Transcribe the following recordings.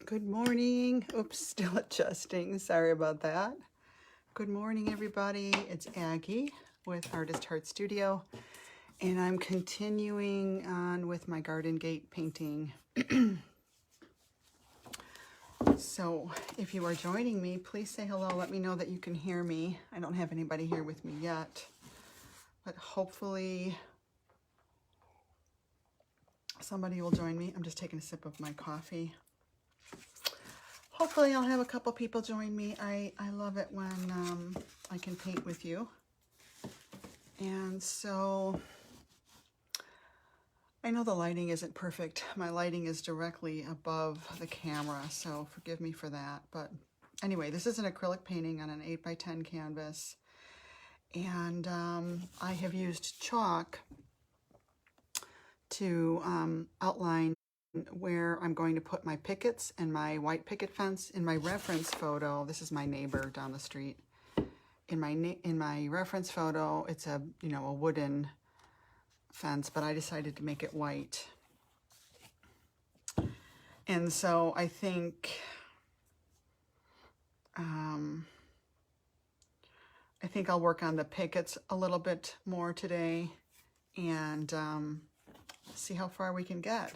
Good morning. Oops, still adjusting. Sorry about that. Good morning, everybody. It's Aggie with Artist Heart Studio, and I'm continuing on with my garden gate painting. So if you are joining me, please say hello. Let me know that you can hear me. I don't have anybody here with me yet, but hopefully somebody will join me. I'm just taking a sip of my coffee. Hopefully I'll have a couple people join me. I love it when I can paint with you. And so I know the lighting isn't perfect. My lighting is directly above the camera, so forgive me for that. But anyway, this is an acrylic painting on an 8x10 canvas. And I have used chalk to outline where I'm going to put my pickets and my white picket fence. In my reference photo, this is my neighbor down the street. In my reference photo, it's a wooden fence, but I decided to make it white. And so I think I'll work on the pickets a little bit more today and see how far we can get.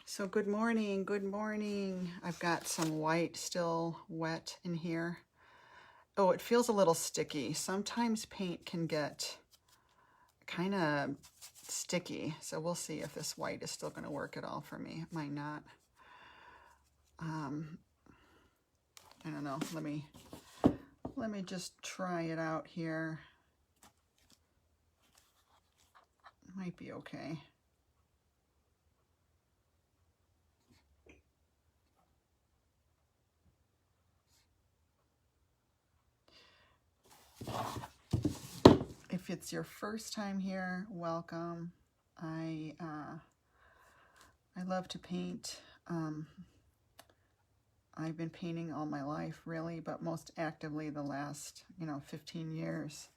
So good morning, good morning. I've got some white still wet in here. Oh, it feels a little sticky. Sometimes paint can get kind of sticky. So we'll see if this white is still going to work at all for me. It might not. I don't know. Let me just try it out here. It might be okay. If it's your first time here, welcome. I love to paint. I've been painting all my life, really, but most actively the last, 15 years.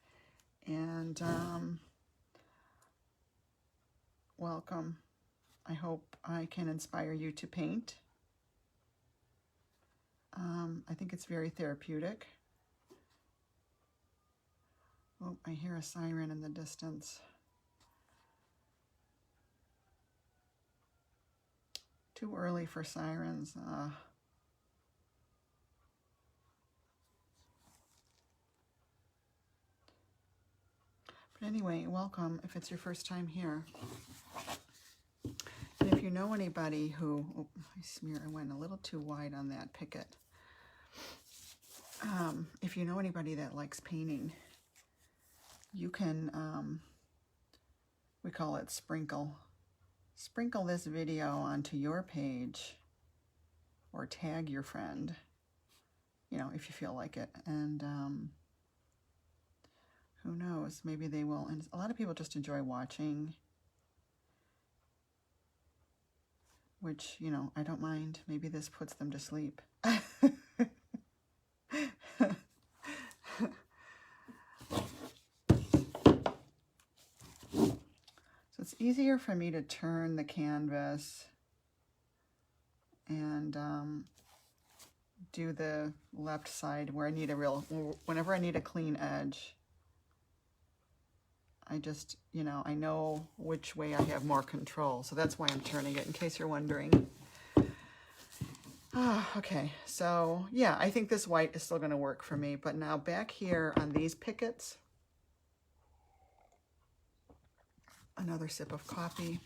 And welcome. I hope I can inspire you to paint. I think it's very therapeutic. Oh, I hear a siren in the distance. Too early for sirens. But anyway, welcome if it's your first time here. And if you know anybody who, oh, I went a little too wide on that picket. If you know anybody that likes painting, you can, we call it sprinkle this video onto your page or tag your friend, if you feel like it. And who knows, maybe they will. And a lot of people just enjoy watching, which, I don't mind. Maybe this puts them to sleep. So it's easier for me to turn the canvas and do the left side where I need whenever I need a clean edge. I just, I know which way I have more control. So that's why I'm turning it, in case you're wondering. Okay, so yeah, I think this white is still going to work for me. But now back here on these pickets, another sip of coffee.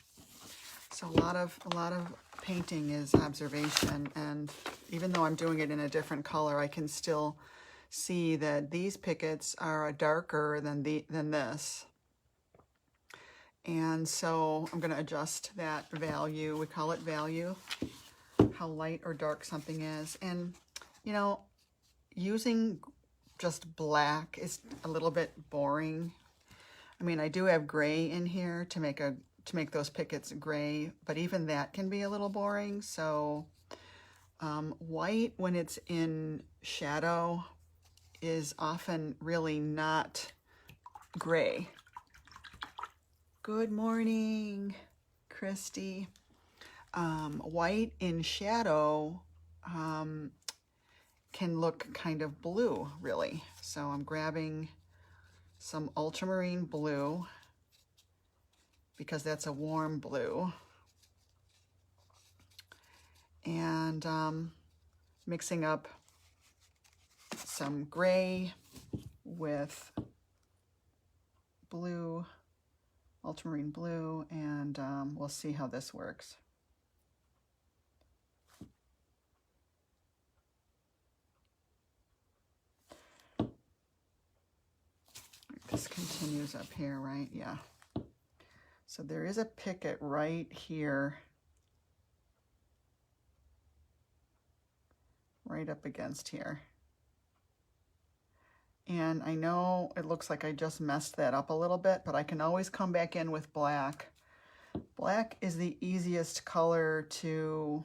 So a lot of painting is observation, and even though I'm doing it in a different color, I can still see that these pickets are darker than this. And so I'm going to adjust that value. We call it value, how light or dark something is. And, using just black is a little bit boring. I mean, I do have gray in here to make those pickets gray, but even that can be a little boring. So white, when it's in shadow, is often really not gray. Good morning, Christy. White in shadow can look kind of blue, really. So I'm grabbing some ultramarine blue because that's a warm blue. And mixing up some gray with blue, ultramarine blue, and we'll see how this works. This continues up here, right? Yeah. So there is a picket right here, right up against here. And I know it looks like I just messed that up a little bit, but I can always come back in with black. Black is the easiest color to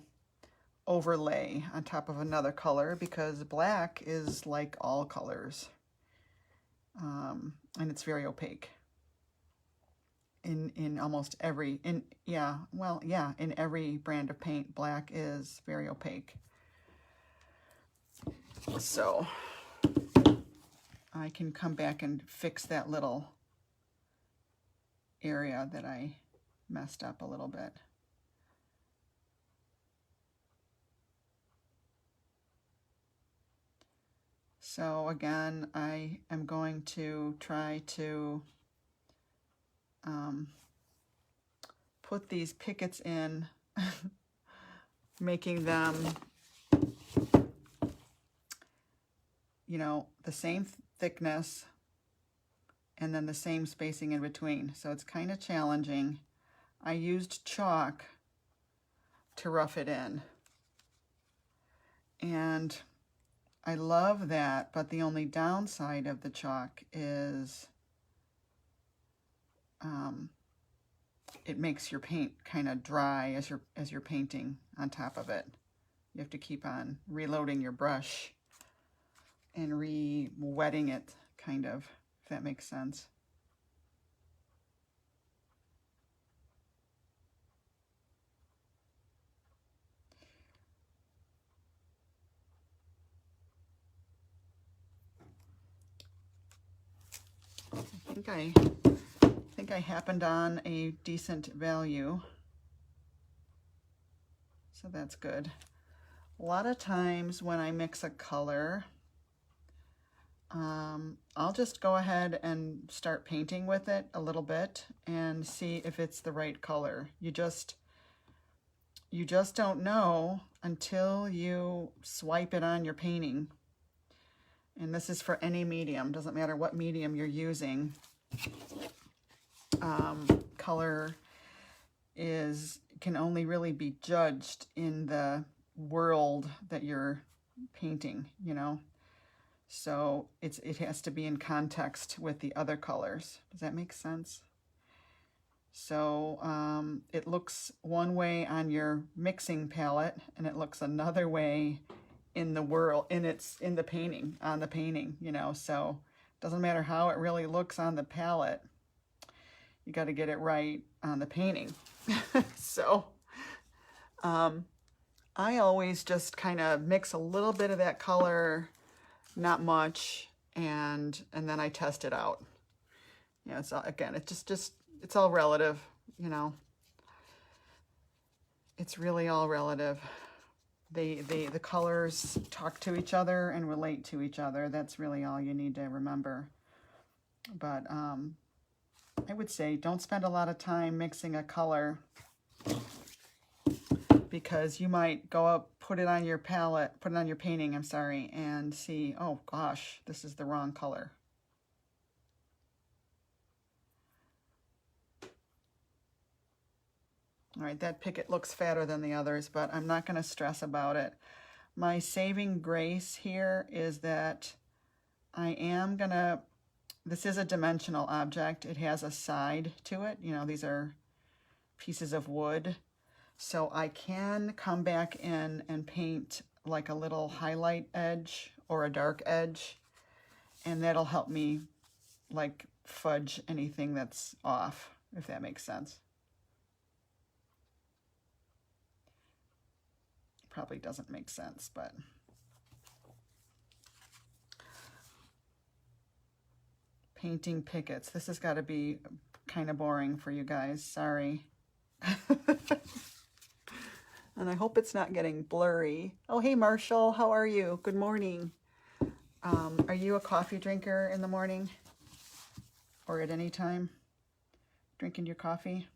overlay on top of another color because black is like all colors. And it's very opaque in almost every, in every brand of paint, black is very opaque. So I can come back and fix that little area that I messed up a little bit. So again, I am going to try to put these pickets in, making them, you know, the same thickness and then the same spacing in between. So it's kind of challenging. I used chalk to rough it in. And I love that, but the only downside of the chalk is it makes your paint kind of dry as you're painting on top of it. You have to keep on reloading your brush and re-wetting it, kind of, if that makes sense. I think I happened on a decent value, so that's good. A lot of times when I mix a color, I'll just go ahead and start painting with it a little bit and see if it's the right color. You just don't know until you swipe it on your painting. And this is for any medium, doesn't matter what medium you're using. Color can only really be judged in the world that you're painting, you know. So it has to be in context with the other colors. Does that make sense? So it looks one way on your mixing palette, and it looks another way in the world, on the painting, you know. So it doesn't matter how it really looks on the palette, you got to get it right on the painting. So I always just kind of mix a little bit of that color, not much, and then I test it out. You know, it's again, it's all relative, you know. It's really all relative. The colors talk to each other and relate to each other. That's really all you need to remember. But I would say don't spend a lot of time mixing a color, because you might go up, put it on your painting, I'm sorry, and see, oh gosh, this is the wrong color. All right, that picket looks fatter than the others, but I'm not going to stress about it. My saving grace here is that this is a dimensional object. It has a side to it. You know, these are pieces of wood. So I can come back in and paint like a little highlight edge or a dark edge, and that'll help me like fudge anything that's off, if that makes sense. probably doesn't make sense, but painting pickets. This has got to be kind of boring for you guys. Sorry. And I hope it's not getting blurry. Oh, hey, Marshall. How are you? Good morning. Are you a coffee drinker in the morning or at any time? Drinking your coffee?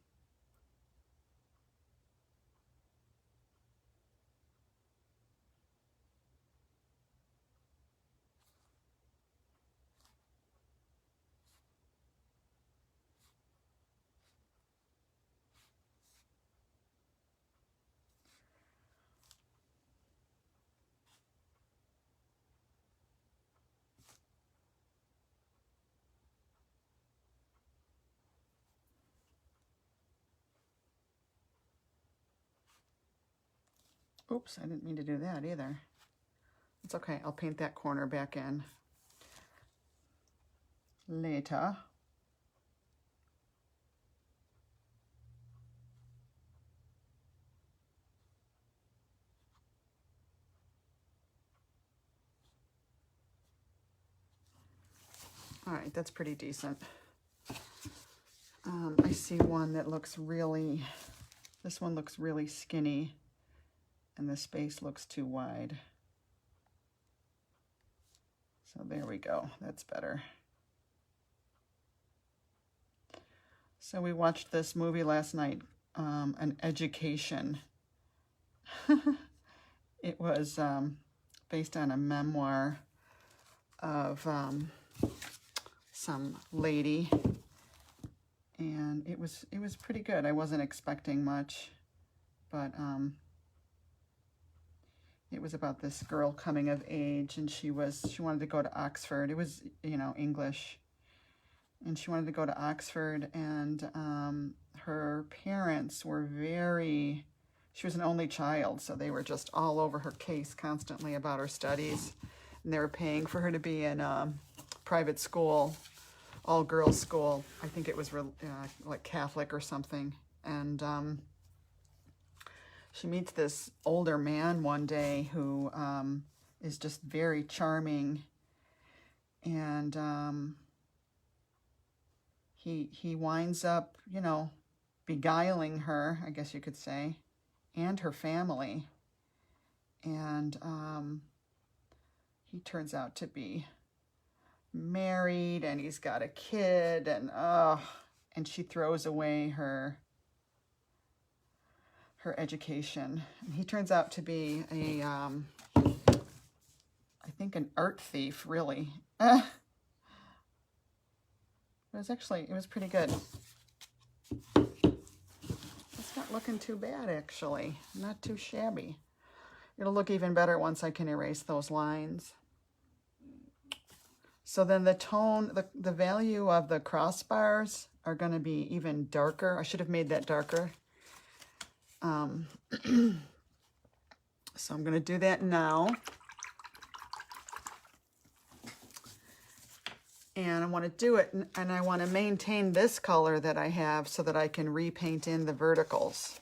Oops, I didn't mean to do that either. It's okay. I'll paint that corner back in later. All right, that's pretty decent. I see one that looks really, this one looks really skinny and the space looks too wide. So there we go, that's better. So we watched this movie last night, An Education. It was based on a memoir of some lady, and it was pretty good. I wasn't expecting much, but it was about this girl coming of age, and she wanted to go to Oxford. It was, you know, English, and she wanted to go to Oxford, and her parents were she was an only child, so they were just all over her case constantly about her studies, and they were paying for her to be in private school, all girls school. I think it was like Catholic or something. And she meets this older man one day who is just very charming, and he winds up, you know, beguiling her, I guess you could say, and her family. And he turns out to be married, and he's got a kid, and she throws away her education. And he turns out to be I think an art thief, really. It was pretty good. It's not looking too bad, actually. Not too shabby. It'll look even better once I can erase those lines. So then the tone, the value of the crossbars are going to be even darker. I should have made that darker. So I'm going to do that now. And I want to do it, and I want to maintain this color that I have so that I can repaint in the verticals.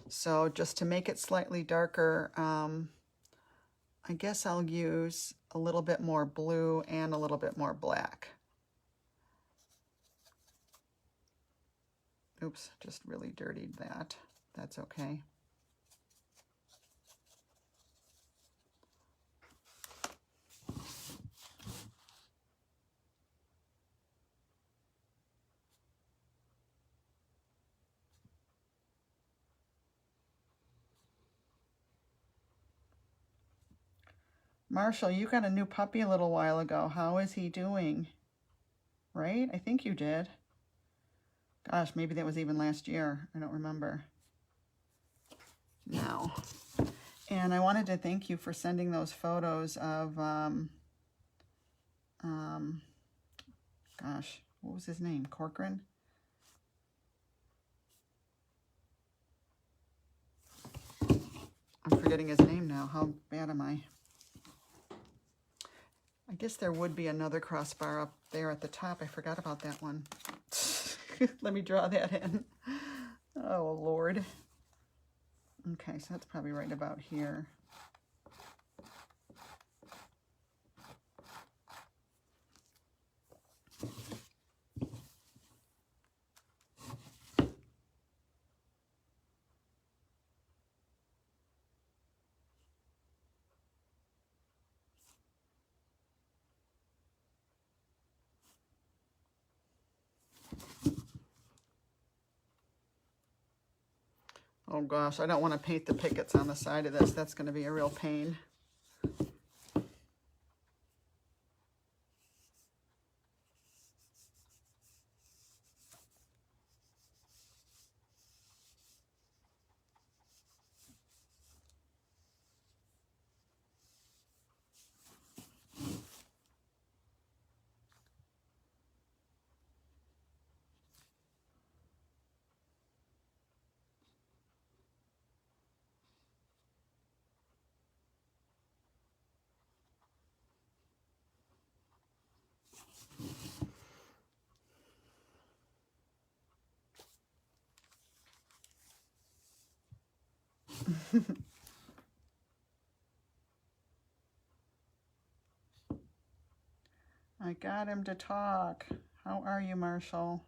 So just to make it slightly darker, I guess I'll use a little bit more blue and a little bit more black. Oops, just really dirtied that. That's okay. Marshall, you got a new puppy a little while ago. How is he doing? Right? I think you did. Gosh, maybe that was even last year. I don't remember. Now, and I wanted to thank you for sending those photos of, gosh, what was his name? Corcoran? I'm forgetting his name now. How bad am I? I guess there would be another crossbar up there at the top. I forgot about that one. Let me draw that in. Oh, Lord. Okay, so that's probably right about here. Oh gosh, I don't want to paint the pickets on the side of this. That's going to be a real pain. I got him to talk. How are you, Marshall?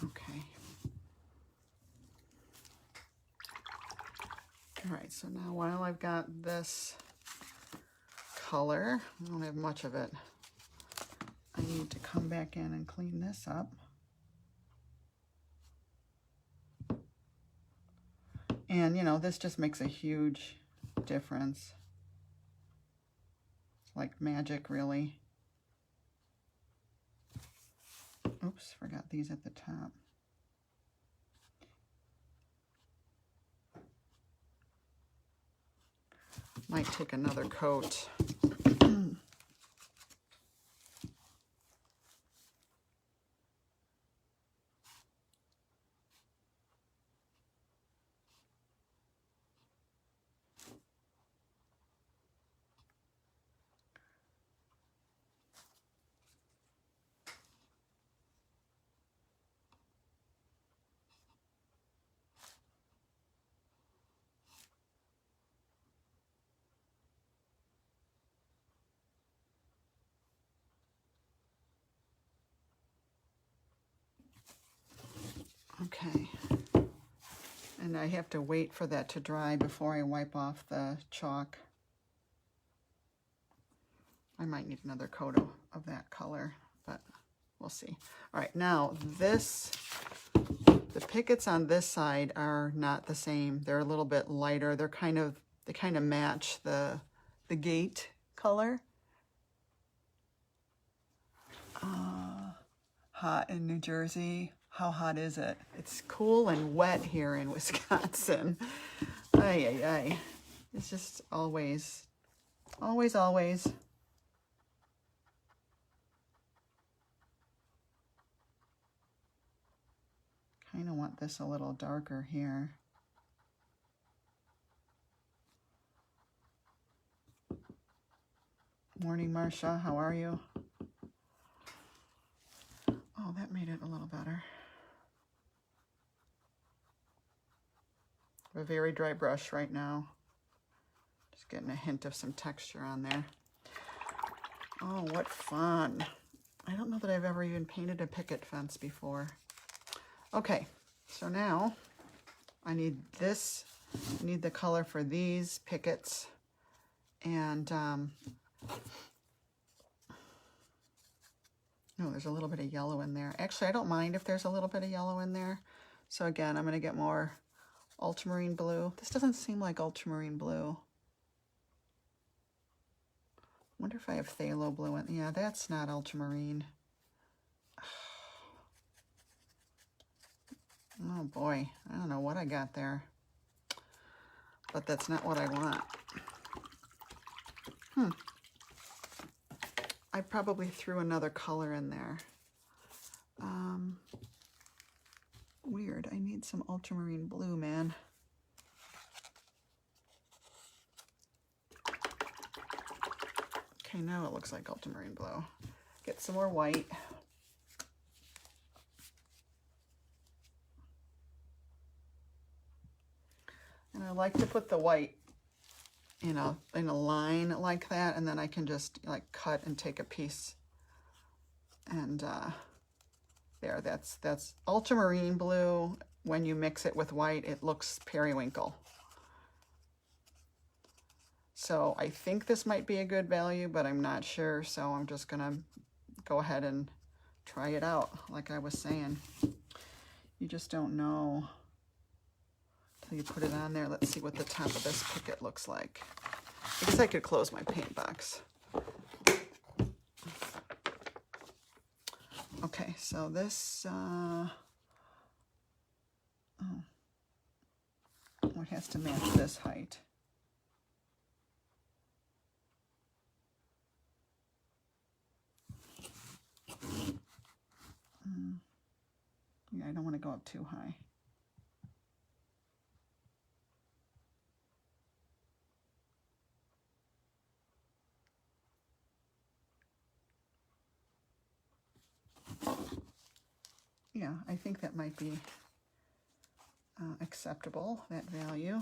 Okay. All right, so now while I've got this color, I don't have much of it, I need to come back in and clean this up. And you know, this just makes a huge difference. It's like magic, really. Oops, forgot these at the top. Might take another coat. Okay. And I have to wait for that to dry before I wipe off the chalk. I might need another coat of that color, but we'll see. All right, now the pickets on this side are not the same. They're a little bit lighter. They kind of match the gate color. Hot in New Jersey. How hot is it? It's cool and wet here in Wisconsin. Ay, ay, ay. It's just always. Kind of want this a little darker here. Morning, Marcia. How are you? Oh, that made it a little better. A very dry brush right now. Just getting a hint of some texture on there. Oh, what fun. I don't know that I've ever even painted a picket fence before. Okay, So now I need this, I need the color for these pickets, and oh, there's a little bit of yellow in there. Actually, I don't mind if there's a little bit of yellow in there. So again, I'm going to get more ultramarine blue. This doesn't seem like ultramarine blue. Wonder if I have phthalo blue in. Yeah, that's not ultramarine. Oh boy, I don't know what I got there, but that's not what I want. I probably threw another color in there. Weird, I need some ultramarine blue, man. Okay, now it looks like ultramarine blue. Get some more white. And I like to put the white, you know, in a line like that, and then I can just like cut and take a piece. And there, that's ultramarine blue. When you mix it with white, it looks periwinkle. So I think this might be a good value, but I'm not sure. So I'm just gonna go ahead and try it out. Like I was saying, you just don't know till you put it on there. Let's see what the top of this picket looks like. I guess I could close my paint box. Okay, so this, it has to match this height. Yeah, I don't want to go up too high. Yeah, I think that might be acceptable, that value.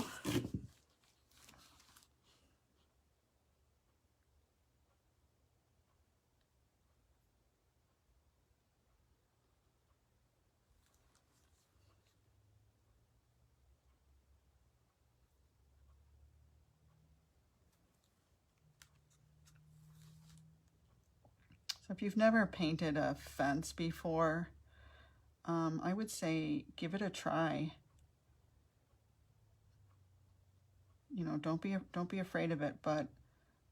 So if you've never painted a fence before, I would say give it a try. You know, don't be afraid of it, but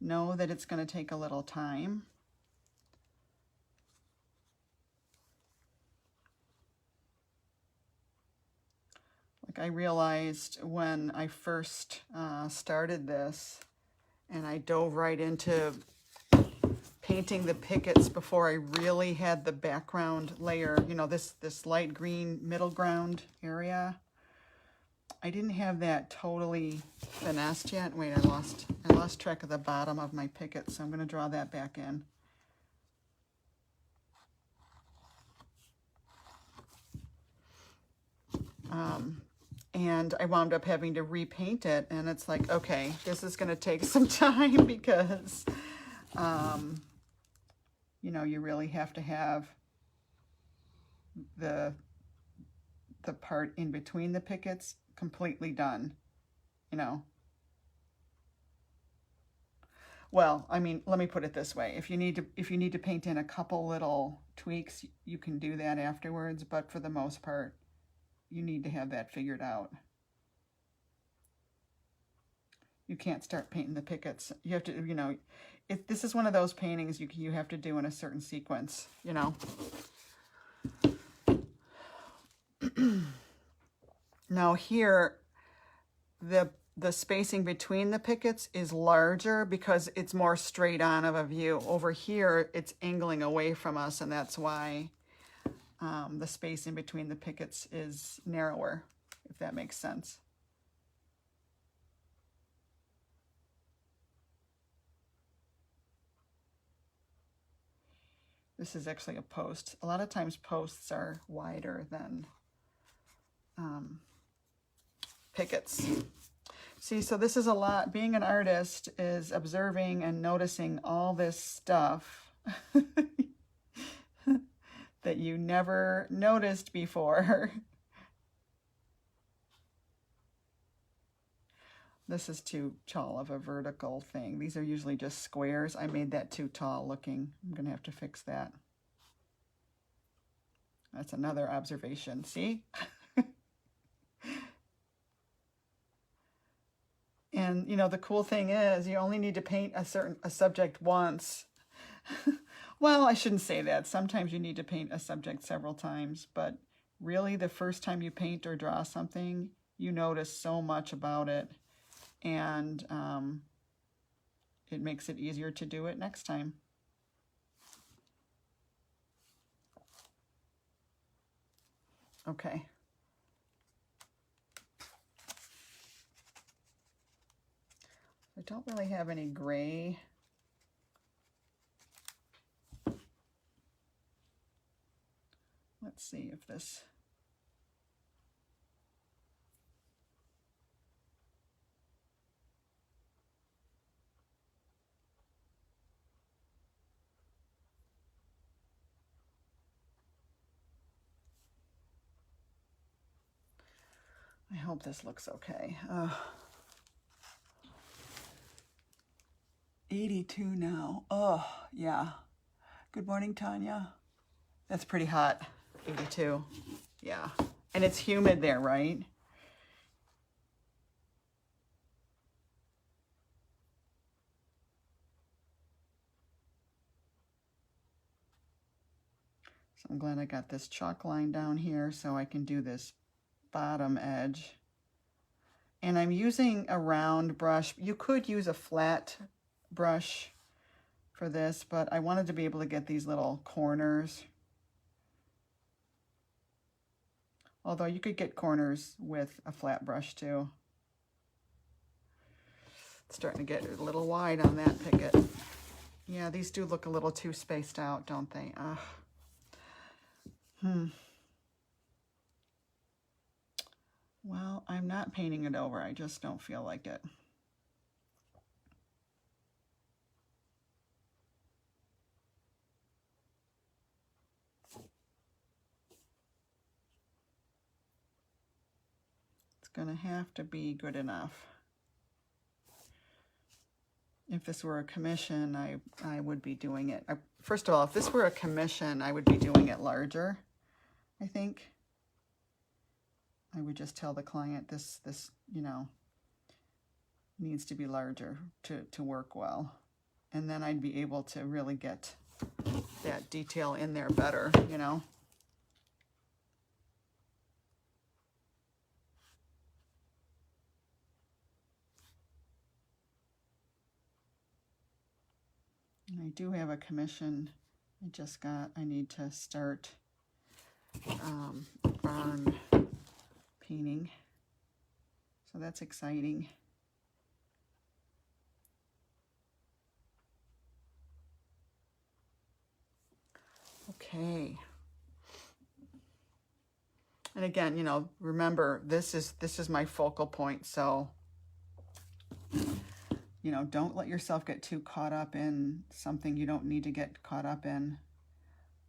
know that it's going to take a little time. Like I realized when I first started this, and I dove right into painting the pickets before I really had the background layer, you know, this light green middle ground area. I didn't have that totally finessed yet. Wait, I lost track of the bottom of my picket, so I'm going to draw that back in. And I wound up having to repaint it, and it's like, okay, this is going to take some time because you know, you really have to have the part in between the pickets completely done, you know. Well, I mean, let me put it this way. If you need to paint in a couple little tweaks, you can do that afterwards, but for the most part, you need to have that figured out. You can't start painting the pickets. You have to, you know, this is one of those paintings you have to do in a certain sequence, you know. Now here, the spacing between the pickets is larger because it's more straight on of a view. Over here, it's angling away from us, and that's why the space in between the pickets is narrower, if that makes sense. This is actually a post. A lot of times posts are wider than pickets. See, so this is a lot. Being an artist is observing and noticing all this stuff that you never noticed before. This is too tall of a vertical thing. These are usually just squares. I made that too tall looking. I'm going to have to fix that. That's another observation. See? And, you know, the cool thing is you only need to paint a subject once. Well, I shouldn't say that. Sometimes you need to paint a subject several times, but really the first time you paint or draw something, you notice so much about it, and it makes it easier to do it next time. Okay. I don't really have any gray. Let's see if this... I hope this looks okay. 82 now. Oh, yeah. Good morning, Tanya. That's pretty hot. 82. Yeah. And it's humid there, right? So I'm glad I got this chalk line down here so I can do this bottom edge. And I'm using a round brush. You could use a flat brush for this, but I wanted to be able to get these little corners. Although you could get corners with a flat brush too. It's starting to get a little wide on that picket. Yeah, these do look a little too spaced out, don't they? Well, I'm not painting it over. I just don't feel like it. It's gonna have to be good enough. If this were a commission, I would be doing it. First of all, if this were a commission, I would be doing it larger, I think. I would just tell the client this you know, needs to be larger to work well. And then I'd be able to really get that detail in there better, you know. And I do have a commission I need to start barn painting. So that's exciting. Okay. And again, you know, remember, this is my focal point, so you know, don't let yourself get too caught up in something you don't need to get caught up in.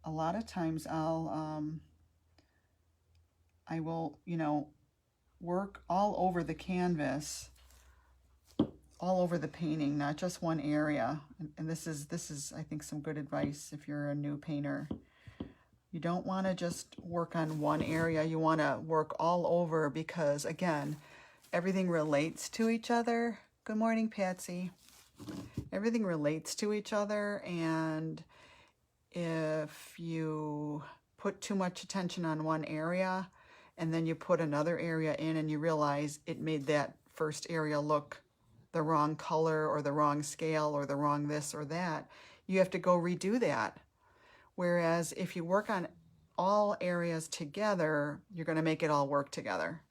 A lot of times I will, you know, work all over the canvas, all over the painting, not just one area. And this is, I think, some good advice if you're a new painter. You don't want to just work on one area. You want to work all over because, again, everything relates to each other. Good morning, Patsy. Everything relates to each other, and if you put too much attention on one area and then you put another area in and you realize it made that first area look the wrong color or the wrong scale or the wrong this or that, you have to go redo that. Whereas if you work on all areas together, you're going to make it all work together.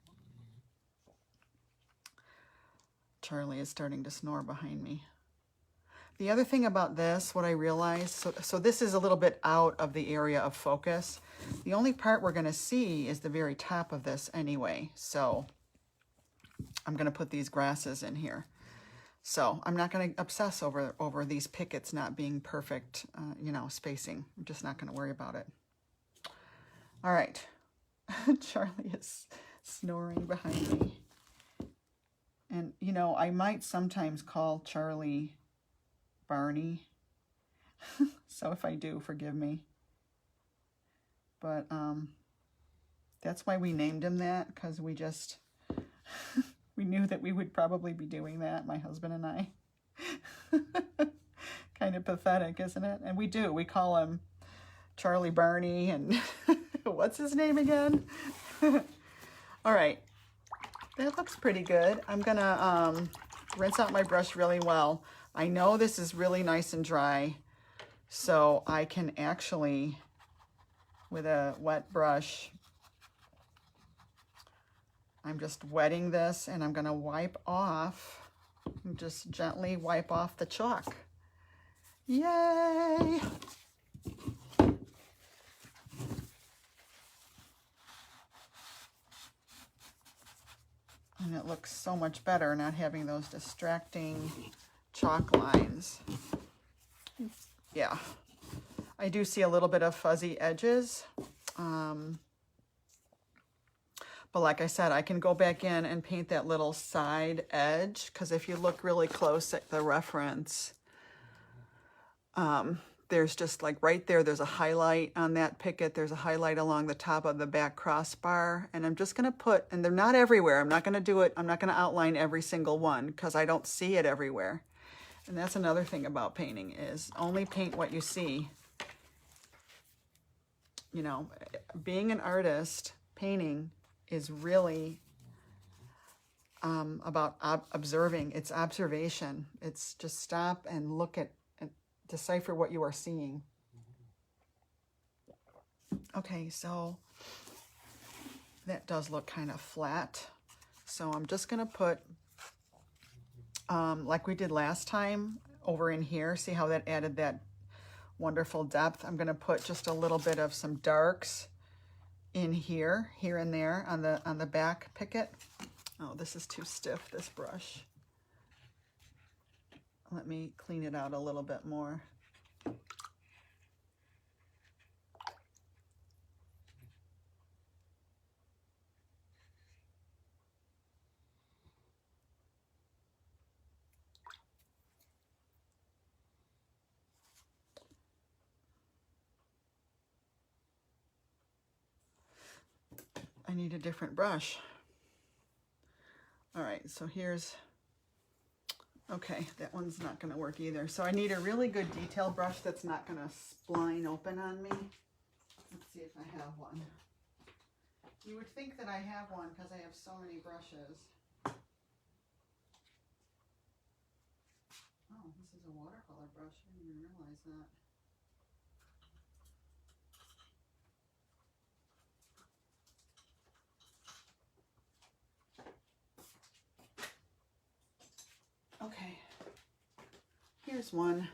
Charlie is starting to snore behind me. The other thing about this, what I realized, so this is a little bit out of the area of focus. The only part we're going to see is the very top of this anyway. So I'm going to put these grasses in here. So I'm not going to obsess over these pickets not being perfect, you know, spacing. I'm just not going to worry about it. All right. Charlie is snoring behind me. And, you you know, I might sometimes call Charlie Barney. So if I do, forgive me. But that's why we named him that, because we just, we knew that we would probably be doing that, my husband and I. Kind of pathetic, isn't it? And we do. We call him Charlie Barney and what's his name again? All right. That looks pretty good. I'm going to rinse out my brush really well. I know this is really nice and dry, so I can actually, with a wet brush, I'm just wetting this and I'm going to wipe off, just gently wipe off the chalk. Yay! And it looks so much better not having those distracting chalk lines. Yeah, I do see a little bit of fuzzy edges. But like I said, I can go back in and paint that little side edge, because if you look really close at the reference, there's just like right there, there's a highlight on that picket. There's a highlight along the top of the back crossbar. And I'm just going to put, and they're not everywhere. I'm not going to do it. I'm not going to outline every single one because I don't see it everywhere. And that's another thing about painting, is only paint what you see. You know, being an artist, painting is really about observing. It's observation. It's just stop and look at and decipher what you are seeing. Okay, so that does look kind of flat. So I'm just going to put, like we did last time, over in here. See how that added that wonderful depth? I'm going to put just a little bit of some darks in here and there on the back picket. Oh, this is too stiff, this brush. Let me clean it out a little bit more. I need a different brush. All right, so here's, okay, that one's not gonna work either. So I need a really good detail brush that's not gonna spline open on me. Let's see if I have one. You would think that I have one because I have so many brushes. Oh, this is a watercolor brush. I didn't even realize that. Okay, here's one.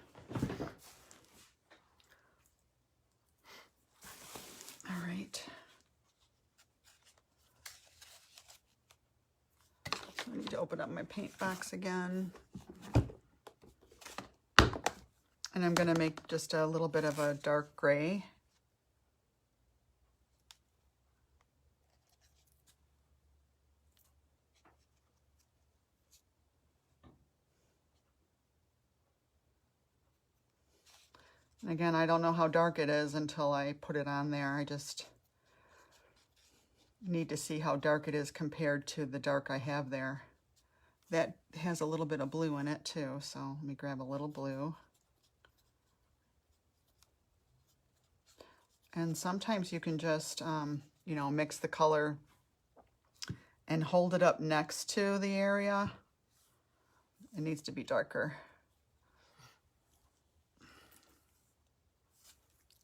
All right. So I need to open up my paint box again. And I'm going to make just a little bit of a dark gray. And again, I don't know how dark it is until I put it on there. I just need to see how dark it is compared to the dark I have there. That has a little bit of blue in it too, so let me grab a little blue. And sometimes you can just, you know, mix the color and hold it up next to the area. It needs to be darker.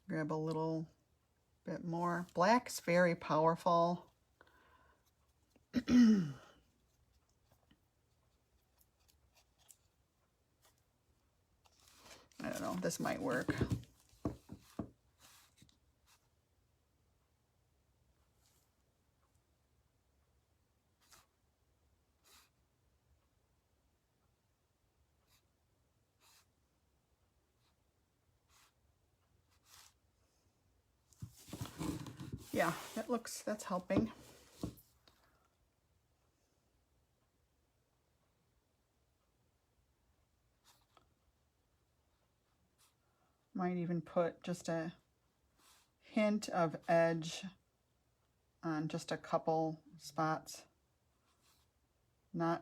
Grab a little bit more. Black's very powerful. I don't know, this might work. Yeah, that's helping. Might even put just a hint of edge on just a couple spots.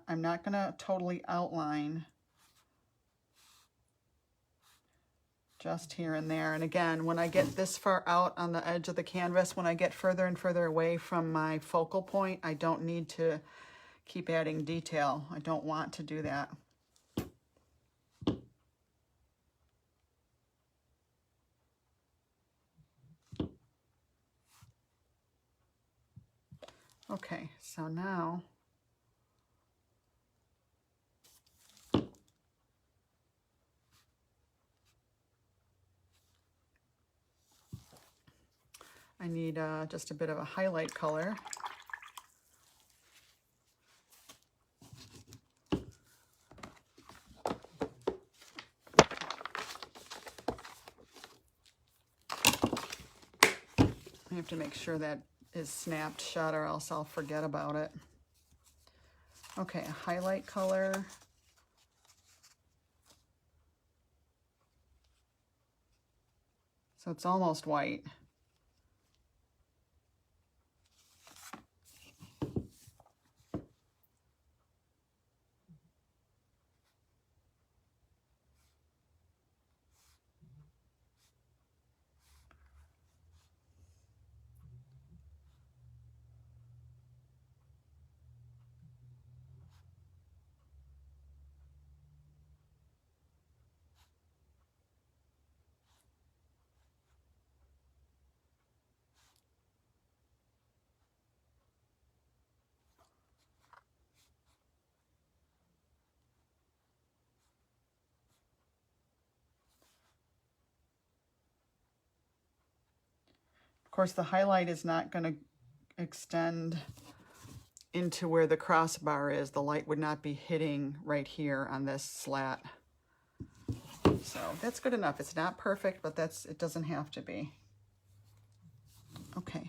I'm not going to totally outline, just here and there. And again, when I get this far out on the edge of the canvas, when I get further and further away from my focal point, I don't need to keep adding detail. I don't want to do that. Okay, so now I need just a bit of a highlight color. I have to make sure that is snapped shut or else I'll forget about it. Okay, a highlight color. So it's almost white. Of course, the highlight is not going to extend into where the crossbar is. The light would not be hitting right here on this slat. So that's good enough. It's not perfect, but it doesn't have to be. Okay.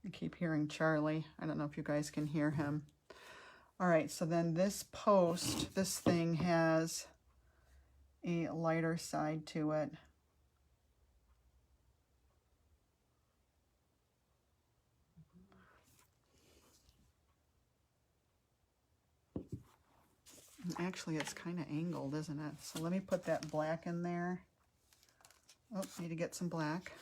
I keep hearing Charlie. I don't know if you guys can hear him. All right, so then this post, this thing has a lighter side to it. And actually, it's kind of angled, isn't it? So let me put that black in there. Oh, need to get some black.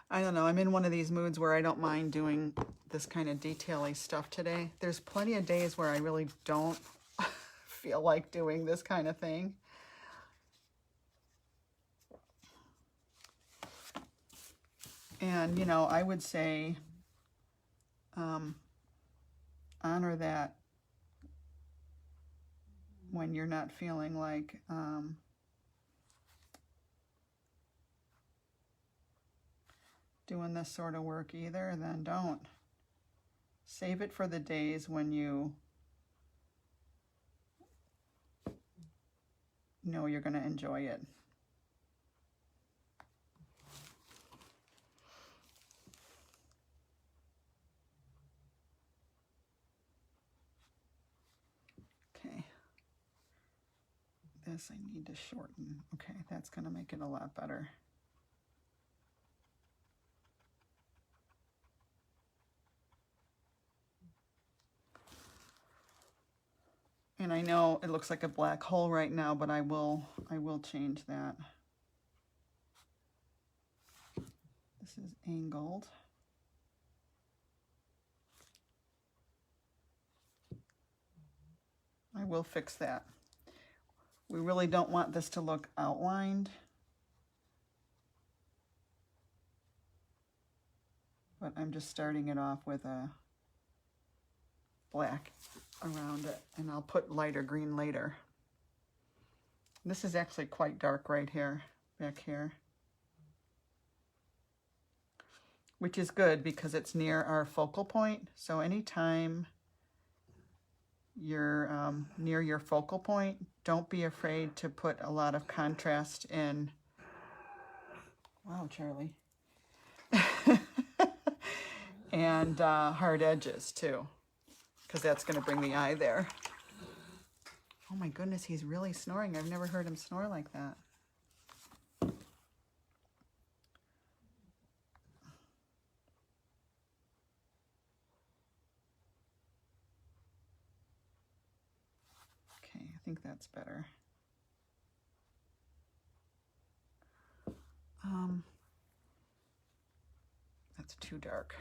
I don't know, I'm in one of these moods where I don't mind doing this kind of detail-y stuff today. There's plenty of days where I really don't feel like doing this kind of thing. And, you know, I would say honor that when you're not feeling like doing this sort of work either, then don't. Save it for the days when you know you're going to enjoy it. Okay. This I need to shorten. Okay, that's going to make it a lot better. And I know it looks like a black hole right now, but I will change that. This is angled. I will fix that. We really don't want this to look outlined. But I'm just starting it off with a black around it, and I'll put lighter green later. This is actually quite dark right here, back here. Which is good because it's near our focal point. So anytime your near your focal point, don't be afraid to put a lot of contrast in. Wow, Charlie. And hard edges too, because that's going to bring the eye there. Oh my goodness, he's really snoring. I've never heard him snore like that. Okay, I think that's better. That's too dark.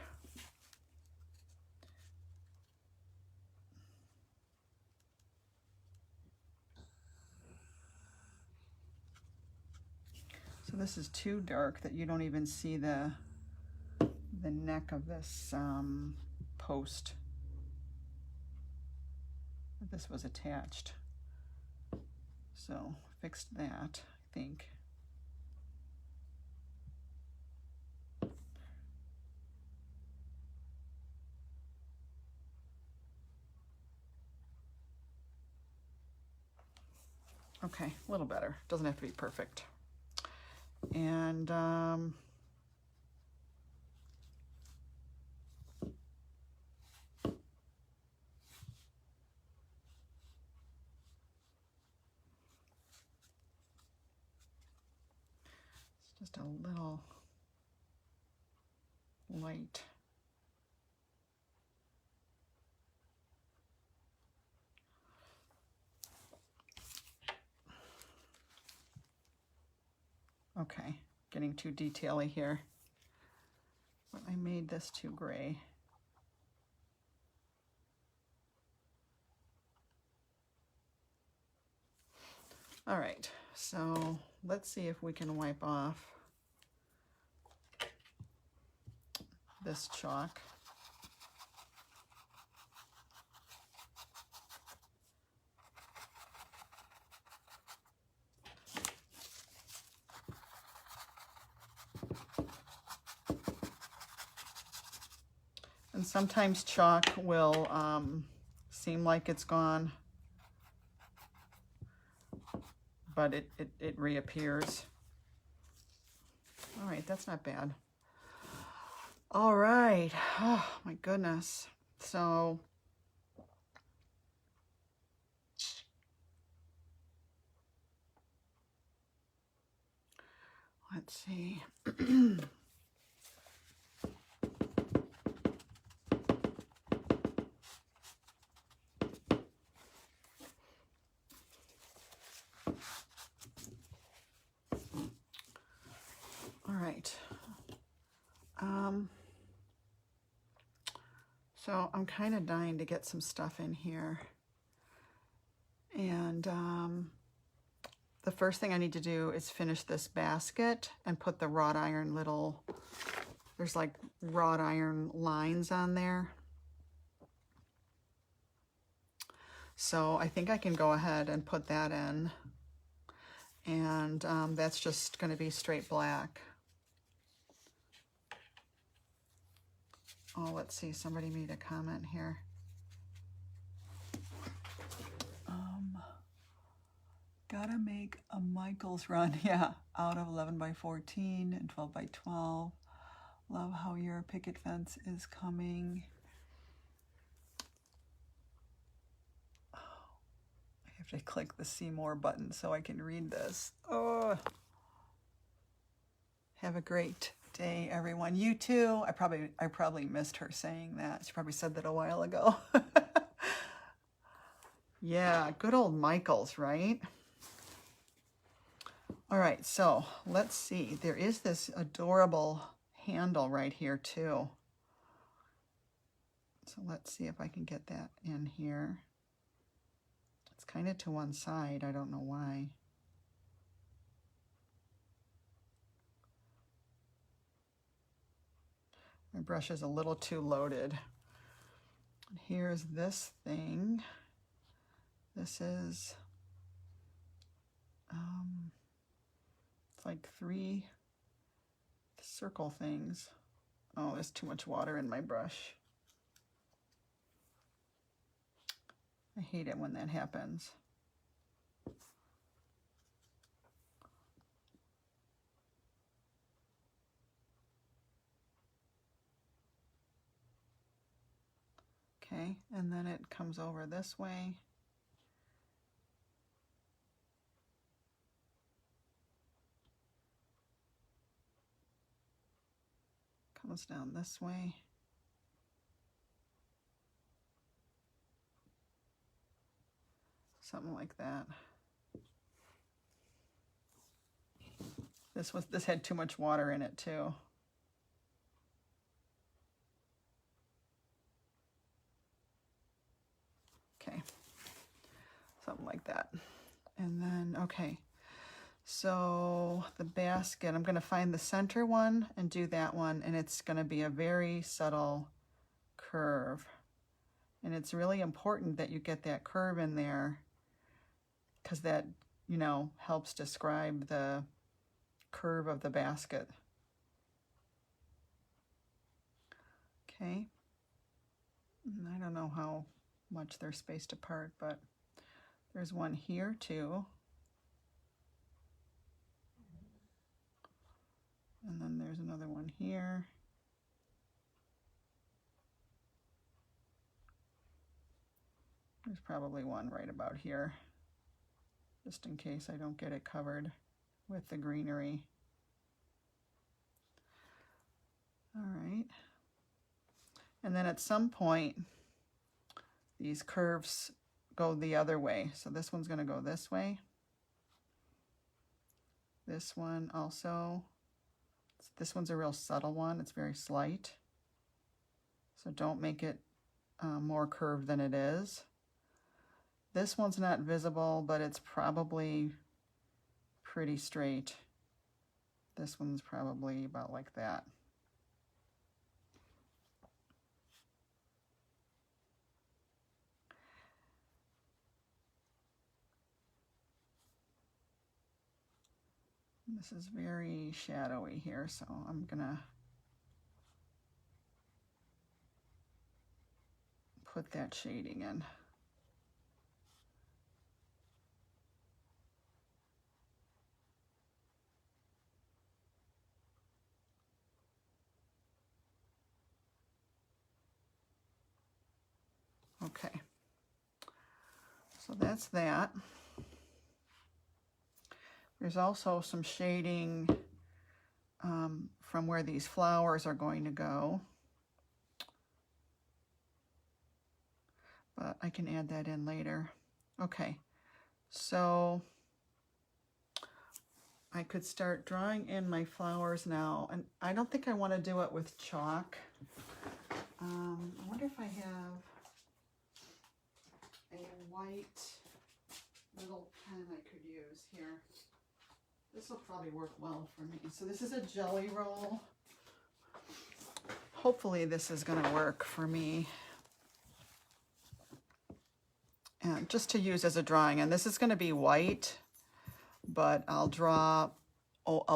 So this is too dark that you don't even see the neck of this post that this was attached. So fixed that, I think. Okay, a little better. Doesn't have to be perfect. And it's just a little light. Okay, getting too detail-y here. But I made this too gray. All right, so let's see if we can wipe off this chalk. And sometimes chalk will seem like it's gone, but it reappears. All right, that's not bad. All right, oh my goodness. So let's see. So I'm kind of dying to get some stuff in here. And the first thing I need to do is finish this basket and put the wrought iron little, there's like wrought iron lines on there. So I think I can go ahead and put that in. And that's just going to be straight black. Oh, let's see, somebody made a comment here. Gotta make a Michaels run, yeah, out of 11 by 14 and 12 by 12. Love how your picket fence is coming. Oh, I have to click the see more button so I can read this. Oh, have a great day, everyone. You too. I probably missed her saying that. She probably said that a while ago. Yeah, good old Michaels, right? All right, so let's see. There is this adorable handle right here too. So let's see if I can get that in here. It's kind of to one side. I don't know why. My brush is a little too loaded. And here's this thing. This is, it's like 3 circle things. Oh, there's too much water in my brush. I hate it when that happens. Okay, and then it comes over this way. Comes down this way. Something like that. This had too much water in it too. Okay, something like that. And then, okay, so the basket, I'm gonna find the center one and do that one, and it's gonna be a very subtle curve. And it's really important that you get that curve in there because that, you know, helps describe the curve of the basket. Okay, and I don't know how much they're spaced apart, but there's one here too. And then there's another one here. There's probably one right about here, just in case I don't get it covered with the greenery. All right. And then at some point, these curves go the other way. So this one's going to go this way. This one also. This one's a real subtle one. It's very slight. So don't make it more curved than it is. This one's not visible, but it's probably pretty straight. This one's probably about like that. This is very shadowy here, so I'm gonna put that shading in. Okay, so that's that. There's also some shading from where these flowers are going to go. But I can add that in later. Okay, so I could start drawing in my flowers now. And I don't think I want to do it with chalk. I wonder if I have a white little pen I could use here. This will probably work well for me. So this is a jelly roll. Hopefully this is going to work for me. And just to use as a drawing. And this is going to be white, but I'll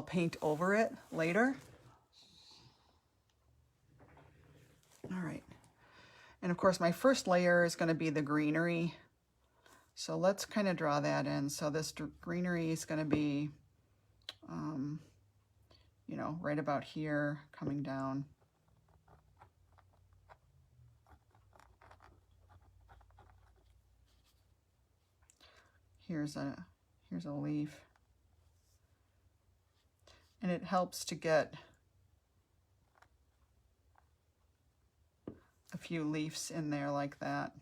paint over it later. All right. And of course my first layer is going to be the greenery. So let's kind of draw that in. So this greenery is going to be you know, right about here, coming down. Here's a leaf. And it helps to get a few leaves in there like that.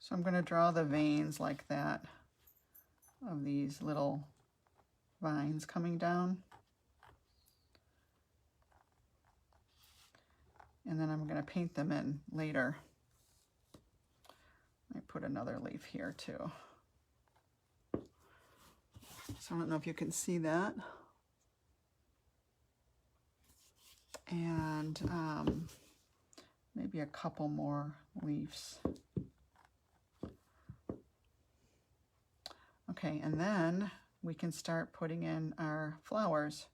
So I'm going to draw the veins like that of these little vines coming down. And then I'm going to paint them in later. I put another leaf here too. So I don't know if you can see that. And maybe a couple more leaves. Okay, and then we can start putting in our flowers.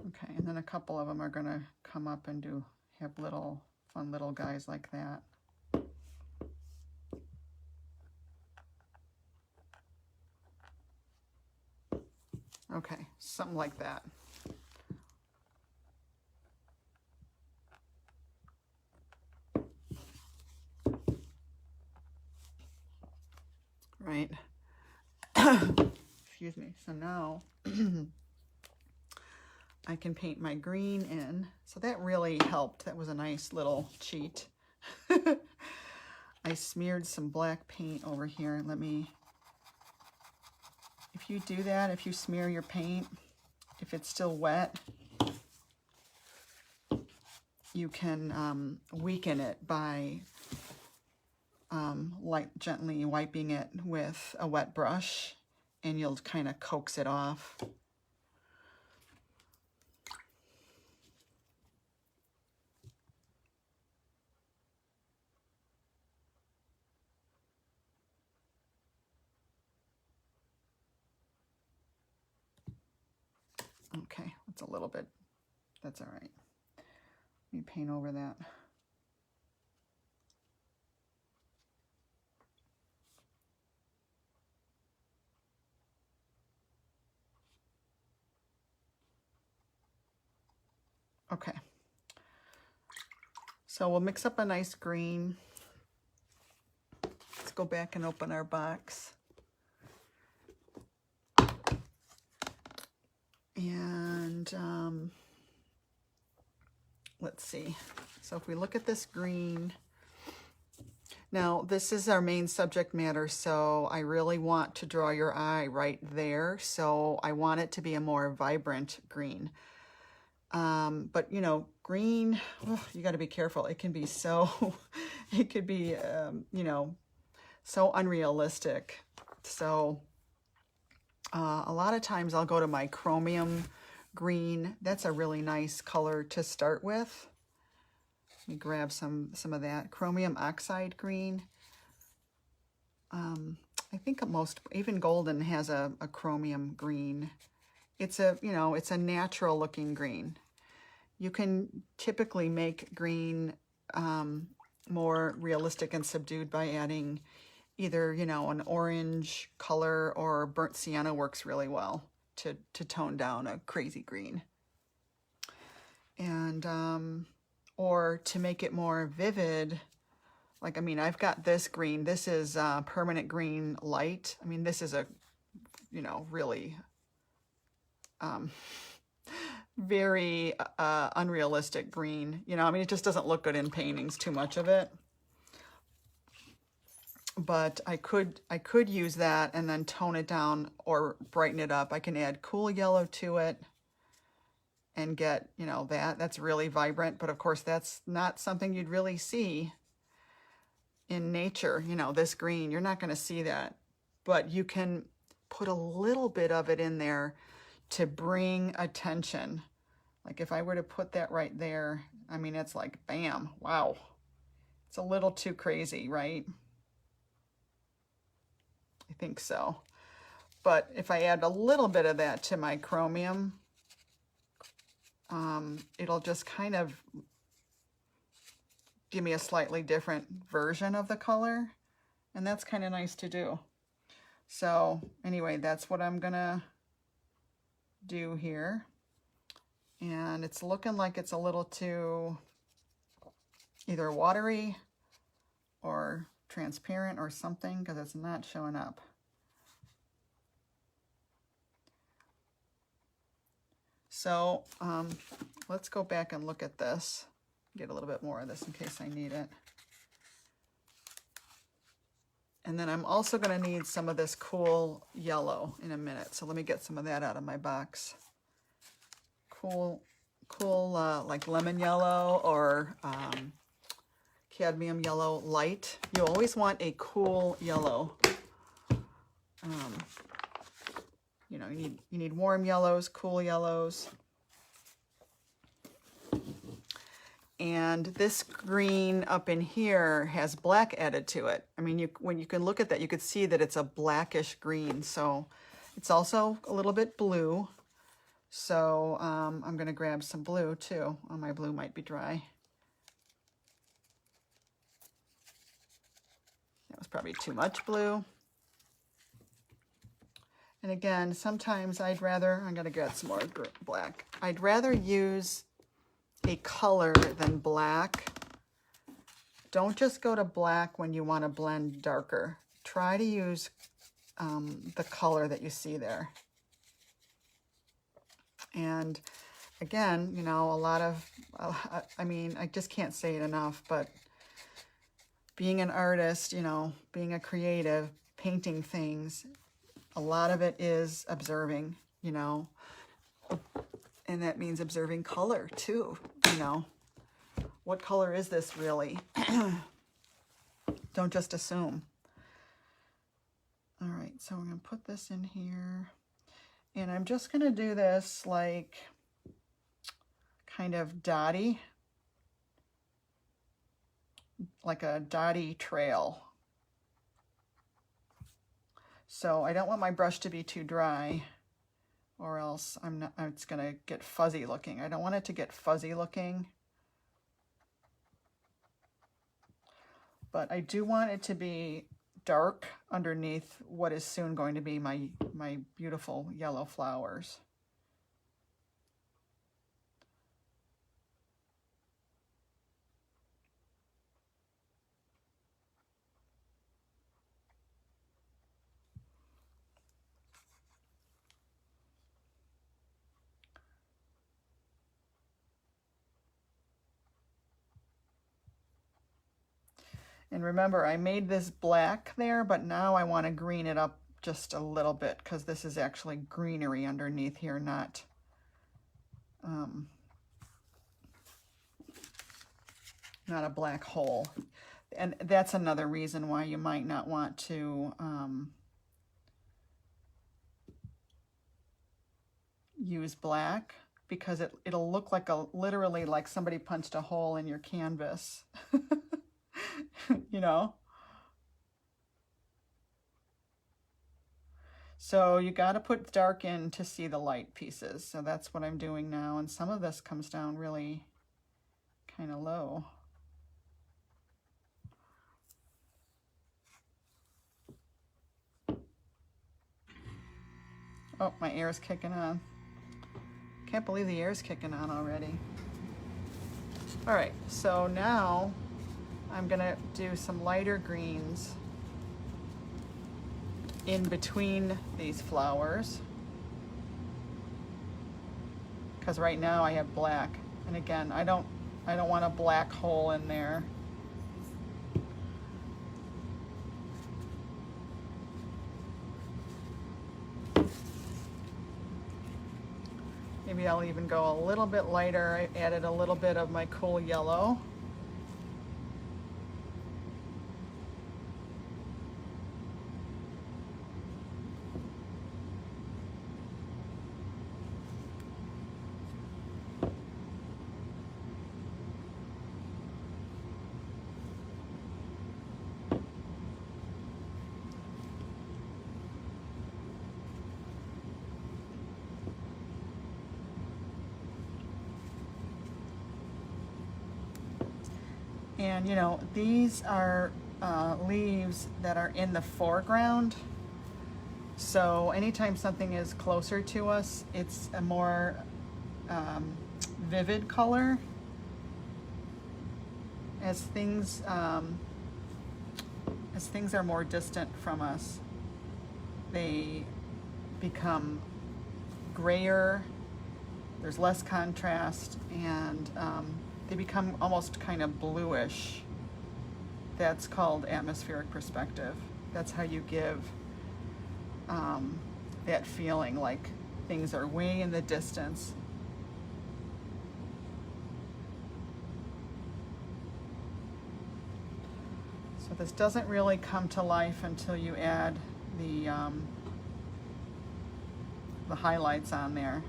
Okay, and then a couple of them are going to come up and have little fun little guys like that. Okay, something like that. Right. Excuse me. So now I can paint my green in. So that really helped. That was a nice little cheat. I smeared some black paint over here. Let me, if you do that, if you smear your paint, if it's still wet, you can weaken it by gently wiping it with a wet brush, and you'll kind of coax it off. Okay, that's a little bit, that's all right. Let me paint over that. Okay, so we'll mix up a nice green. Let's go back and open our box. And let's see. So if we look at this green, now this is our main subject matter, so I really want to draw your eye right there. So I want it to be a more vibrant green. But you know, green, oh, you got to be careful. It can be so, it could be, you know, so unrealistic. So a lot of times I'll go to my chromium green. That's a really nice color to start with. Let me grab some of that chromium oxide green. I think even golden has a chromium green. It's a, you know, it's a natural looking green. You can typically make green more realistic and subdued by adding either, you know, an orange color, or burnt sienna works really well to tone down a crazy green. And, or to make it more vivid, like, I mean, I've got this green. This is permanent green light. I mean, this is a, you know, really very unrealistic green. You know, I mean, it just doesn't look good in paintings, too much of it. But I could use that and then tone it down or brighten it up. I can add cool yellow to it and get, you know, that's really vibrant. But of course, that's not something you'd really see in nature. You know, this green, you're not going to see that. But you can put a little bit of it in there to bring attention. Like if I were to put that right there, I mean, it's like, bam, wow. It's a little too crazy, right? I think so. But if I add a little bit of that to my chromium, it'll just kind of give me a slightly different version of the color. And that's kind of nice to do. So anyway, that's what I'm gonna do here. And it's looking like it's a little too either watery or transparent or something, because it's not showing up. So let's go back and look at this. Get a little bit more of this in case I need it. And then I'm also going to need some of this cool yellow in a minute. So let me get some of that out of my box. Cool like lemon yellow or cadmium yellow light. You always want a cool yellow. You know, you need warm yellows, cool yellows. And this green up in here has black added to it. I mean, when you can look at that, you could see that it's a blackish green. So it's also a little bit blue. So I'm going to grab some blue too. Oh, my blue might be dry. That was probably too much blue. And again, sometimes I'm going to get some more black. I'd rather use a color than black. Don't just go to black when you want to blend darker. Try to use the color that you see there. And again, you know, a lot of, I mean, I just can't say it enough, but being an artist, you know, being a creative, painting things, a lot of it is observing, you know, and that means observing color too, you know. What color is this really? Don't just assume. All right, so I'm going to put this in here. And I'm just going to do this like kind of dotty, like a dotty trail. So I don't want my brush to be too dry, or else it's going to get fuzzy looking. I don't want it to get fuzzy looking. But I do want it to be dark underneath what is soon going to be my beautiful yellow flowers. And remember, I made this black there, but now I want to green it up just a little bit because this is actually greenery underneath here, not a black hole. And that's another reason why you might not want to use black, because it'll look like literally like somebody punched a hole in your canvas. You know? So you got to put dark in to see the light pieces. So that's what I'm doing now. And some of this comes down really kind of low. Oh, my air is kicking on. Can't believe the air is kicking on already. All right, so now I'm gonna do some lighter greens in between these flowers, because right now I have black, and again, I don't want a black hole in there. Maybe I'll even go a little bit lighter. I added a little bit of my cool yellow. And you know, these are leaves that are in the foreground. So anytime something is closer to us, it's a more vivid color. As things are more distant from us, they become grayer, there's less contrast, and they become almost kind of bluish. That's called atmospheric perspective. That's how you give that feeling like things are way in the distance. So this doesn't really come to life until you add the highlights on there.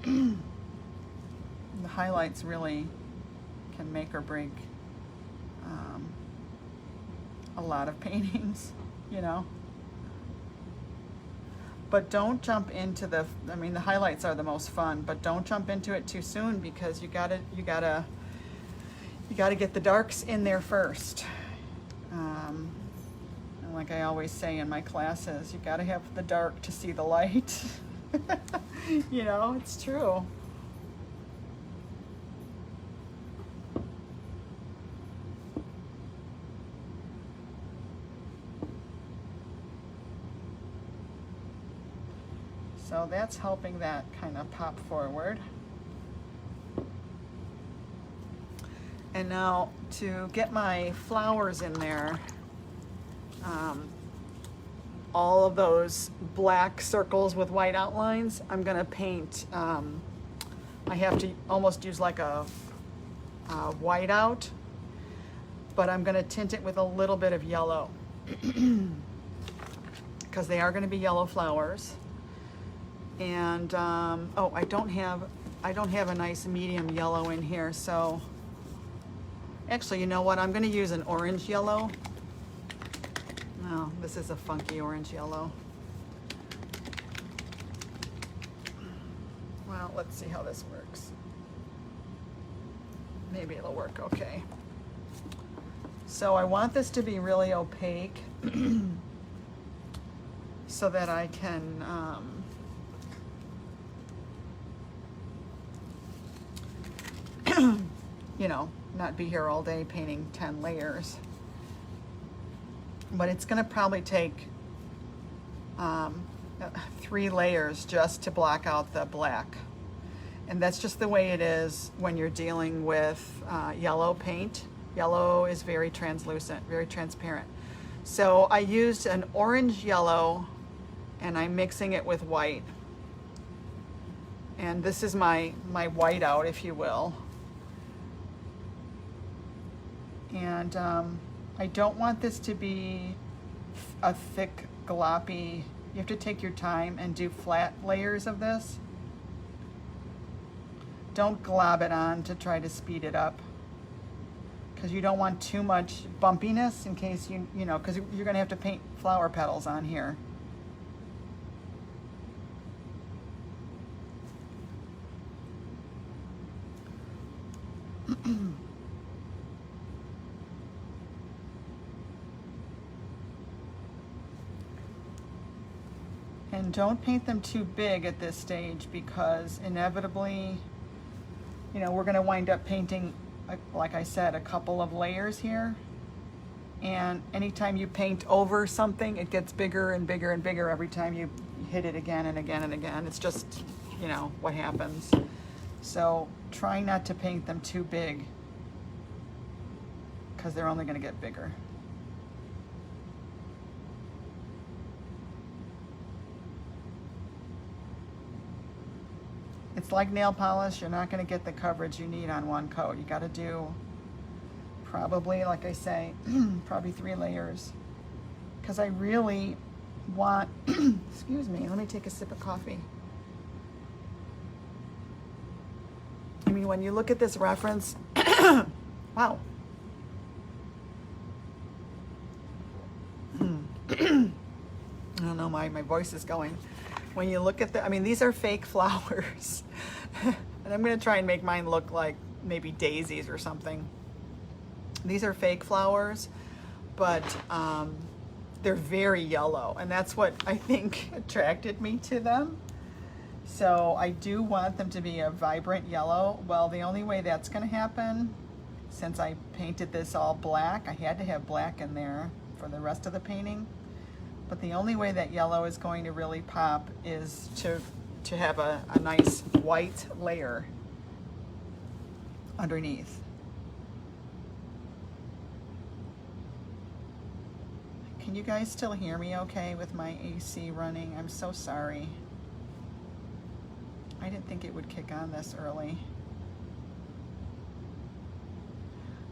The highlights really can make or break a lot of paintings, you know. But don't jump into the, I mean, the highlights are the most fun, but don't jump into it too soon, because you gotta get the darks in there first. And like I always say in my classes, you gotta have the dark to see the light. You know, it's true. So that's helping that kind of pop forward. And now to get my flowers in there, all of those black circles with white outlines, I'm gonna paint, I have to almost use like a whiteout, but I'm gonna tint it with a little bit of yellow because they are gonna be yellow flowers. And oh, I don't have a nice medium yellow in here, so actually, you know what? I'm going to use an orange yellow. No, this is a funky orange yellow. Well, let's see how this works. Maybe it'll work okay. So I want this to be really opaque so that I can you know, not be here all day painting 10 layers. But it's gonna probably take 3 layers just to block out the black. And that's just the way it is when you're dealing with yellow paint. Yellow is very translucent, very transparent. So I used an orange yellow and I'm mixing it with white. And this is my whiteout, if you will. And I don't want this to be a thick, gloppy, you have to take your time and do flat layers of this. Don't glob it on to try to speed it up, because you don't want too much bumpiness in case you know, because you're gonna have to paint flower petals on here. And don't paint them too big at this stage, because inevitably, you know, we're going to wind up painting, like I said, a couple of layers here. And anytime you paint over something, it gets bigger and bigger and bigger every time you hit it again and again and again. It's just, you know, what happens. So try not to paint them too big, because they're only going to get bigger. It's like nail polish. You're not going to get the coverage you need on one coat. You got to do probably, like I say, probably 3 layers. Because I really want, excuse me, let me take a sip of coffee. I mean, when you look at this reference, wow. I don't know, my voice is going. When you look at the, I mean, these are fake flowers. And I'm going to try and make mine look like maybe daisies or something. These are fake flowers, but they're very yellow. And that's what I think attracted me to them. So I do want them to be a vibrant yellow. Well, the only way that's going to happen, since I painted this all black, I had to have black in there for the rest of the painting. But the only way that yellow is going to really pop is to have a nice white layer underneath. Can you guys still hear me okay with my AC running? I'm so sorry. I didn't think it would kick on this early.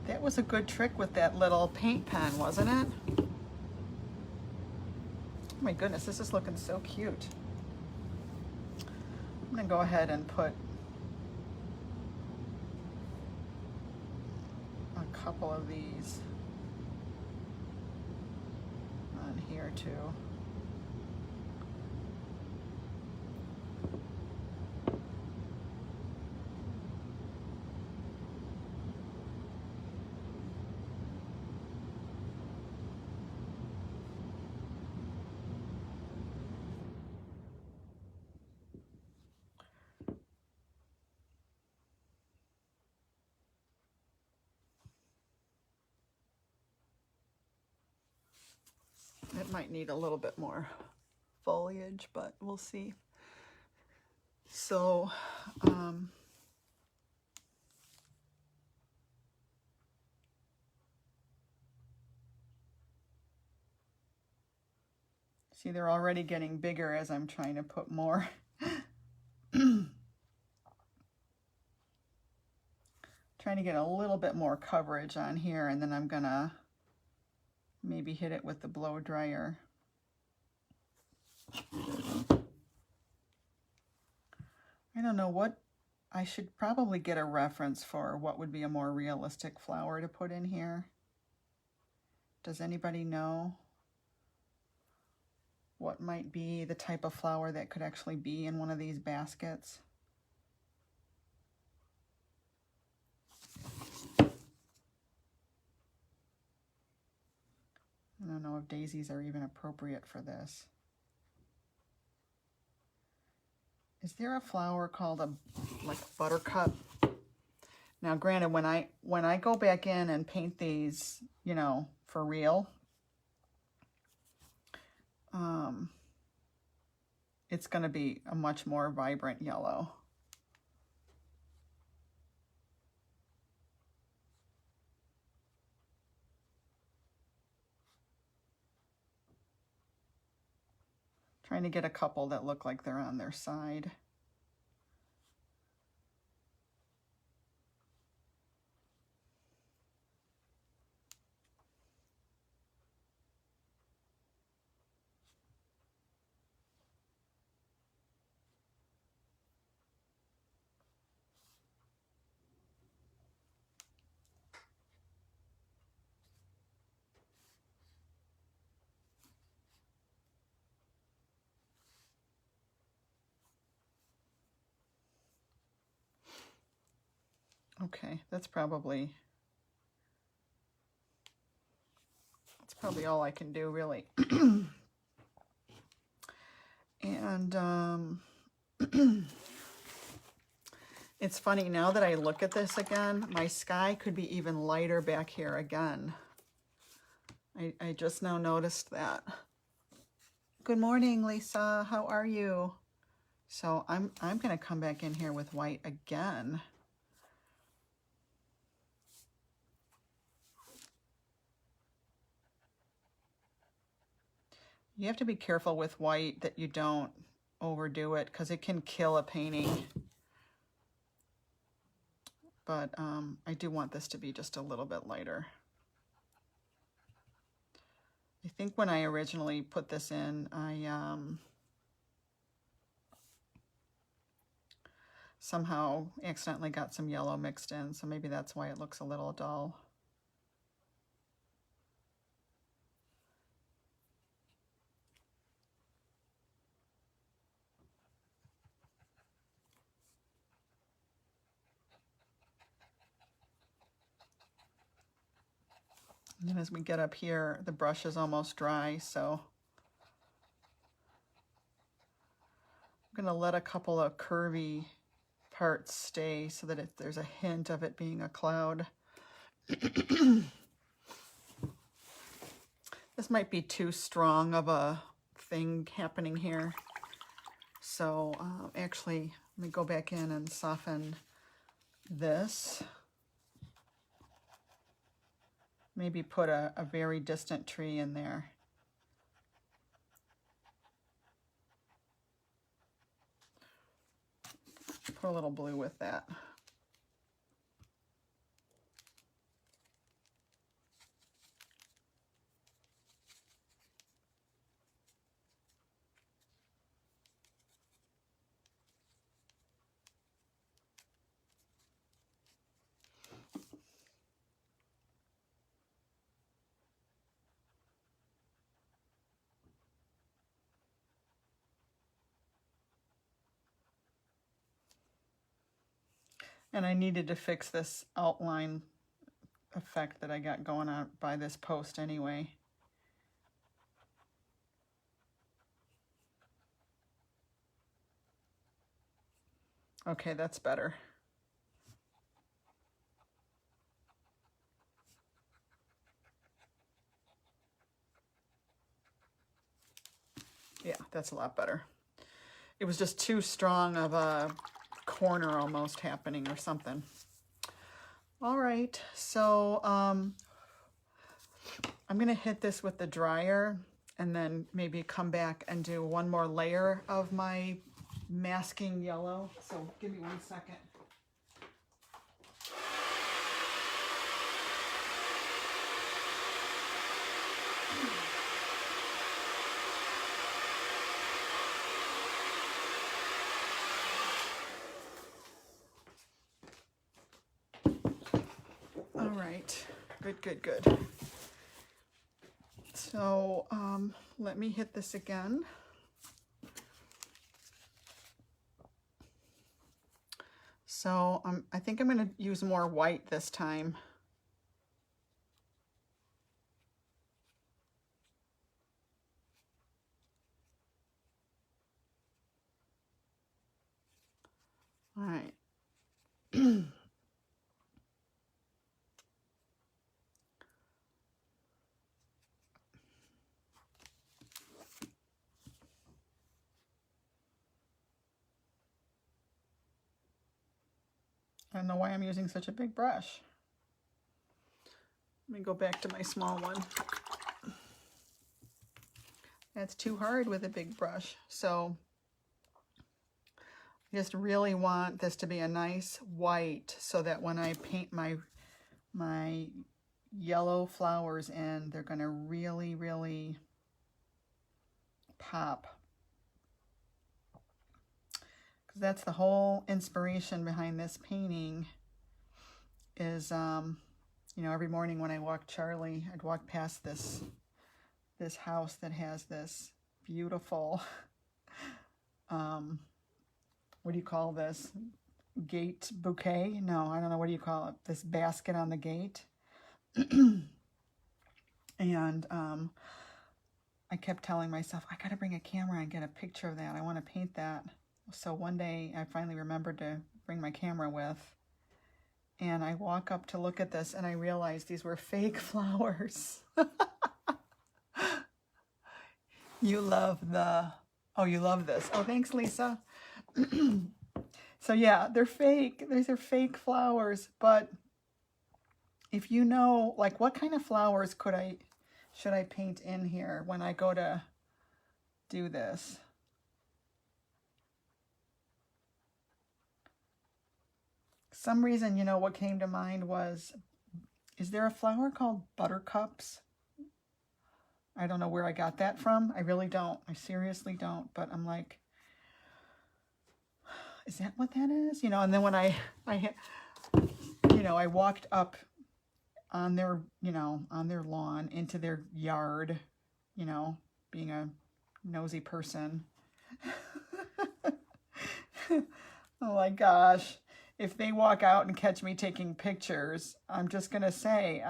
That was a good trick with that little paint pen, wasn't it? Oh my goodness, this is looking so cute. I'm gonna go ahead and put a couple of these on here too. It might need a little bit more foliage, but we'll see. So, see, they're already getting bigger as I'm trying to put more. Trying to get a little bit more coverage on here, and then I'm gonna maybe hit it with the blow dryer. I don't know what, I should probably get a reference for what would be a more realistic flower to put in here. Does anybody know what might be the type of flower that could actually be in one of these baskets? I don't know if daisies are even appropriate for this. Is there a flower called a buttercup? Now, granted, when I go back in and paint these, you know, for real, it's going to be a much more vibrant yellow. Trying to get a couple that look like they're on their side. Okay, that's probably all I can do, really. And it's funny, now that I look at this again, my sky could be even lighter back here again. I just now noticed that. Good morning, Lisa. How are you? So I'm going to come back in here with white again. You have to be careful with white that you don't overdo it, because it can kill a painting. But I do want this to be just a little bit lighter. I think when I originally put this in, I somehow accidentally got some yellow mixed in, so maybe that's why it looks a little dull. And then as we get up here, the brush is almost dry, so I'm going to let a couple of curvy parts stay so that if there's a hint of it being a cloud. This might be too strong of a thing happening here. So actually, let me go back in and soften this. Maybe put a very distant tree in there. put a little blue with that. And I needed to fix this outline effect that I got going on by this post anyway. Okay, that's better. Yeah, that's a lot better. It was just too strong of a corner almost happening or something. All right, so I'm gonna hit this with the dryer and then maybe come back and do one more layer of my masking yellow. So give me 1 second. All right, good. So let me hit this again. So I think I'm going to use more white this time. All right. I don't know why I'm using such a big brush. Let me go back to my small one. That's too hard with a big brush. So I just really want this to be a nice white so that when I paint my yellow flowers in, they're going to really pop. Because that's the whole inspiration behind this painting is, you know, every morning when I walk Charlie, I'd walk past this house that has this beautiful, what do you call this? Gate bouquet? No, I don't know. What do you call it? This basket on the gate. And I kept telling myself, I got to bring a camera and get a picture of that. I want to paint that. So one day I finally remembered to bring my camera with. And I walk up to look at this and I realized these were fake flowers. You love oh, you love this. Oh, thanks, Lisa. So yeah, they're fake. These are fake flowers. But if you know, like, what kind of flowers should I paint in here when I go to do this? Some reason, you know, what came to mind was, is there a flower called buttercups? I don't know where I got that from. I really don't. I seriously don't. But I'm like, is that what that is? You know, and then when I walked up on their, you know, on their lawn into their yard, you know, being a nosy person. Oh my gosh. If they walk out and catch me taking pictures, I'm just going to say,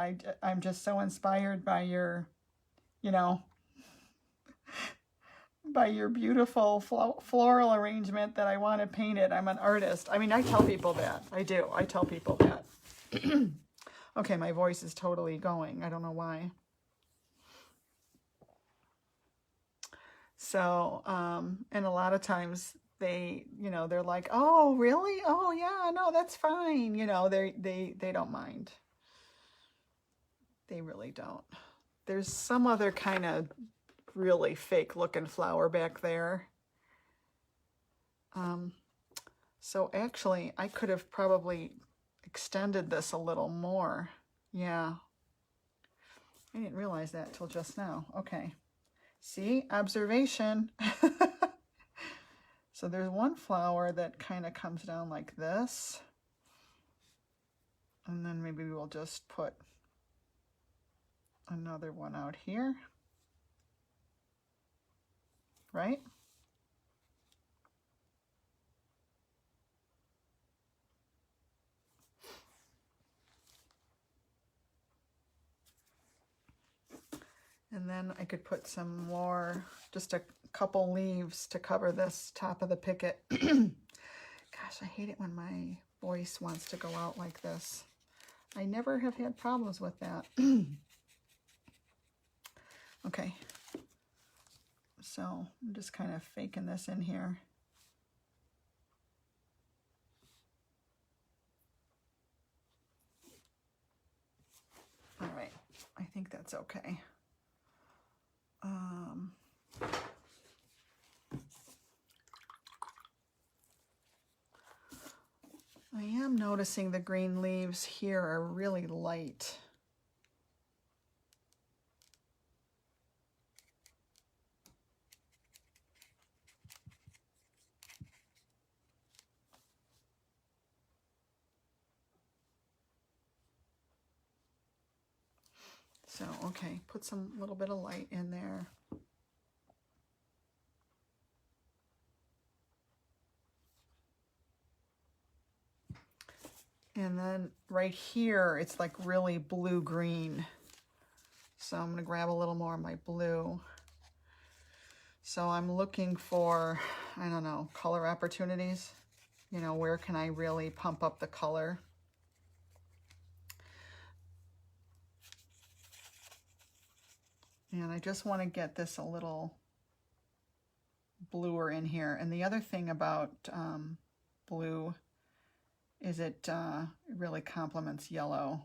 I'm just so inspired by your, you know, by your beautiful floral arrangement that I want to paint it. I'm an artist. I mean, I tell people that. I do. I tell people that. Okay, my voice is totally going. I don't know why. So, and a lot of times they, you know, they're like, oh, really? Oh, yeah, no, that's fine. You know, they don't mind. They really don't. There's some other kind of really fake looking flower back there. So actually, I could have probably extended this a little more. Yeah. I didn't realize that till just now. Okay. See? Observation. So there's one flower that kind of comes down like this. And then maybe we'll just put another one out here. Right? And then I could put some more, just a couple leaves to cover this top of the picket. Gosh, I hate it when my voice wants to go out like this. I never have had problems with that. Okay. So I'm just kind of faking this in here. All right, I think that's okay. I am noticing the green leaves here are really light. So, okay, put some little bit of light in there. And then right here, it's like really blue-green. So I'm gonna grab a little more of my blue. So I'm looking for, I don't know, color opportunities. You know, where can I really pump up the color? And I just want to get this a little bluer in here. And the other thing about blue is it really complements yellow.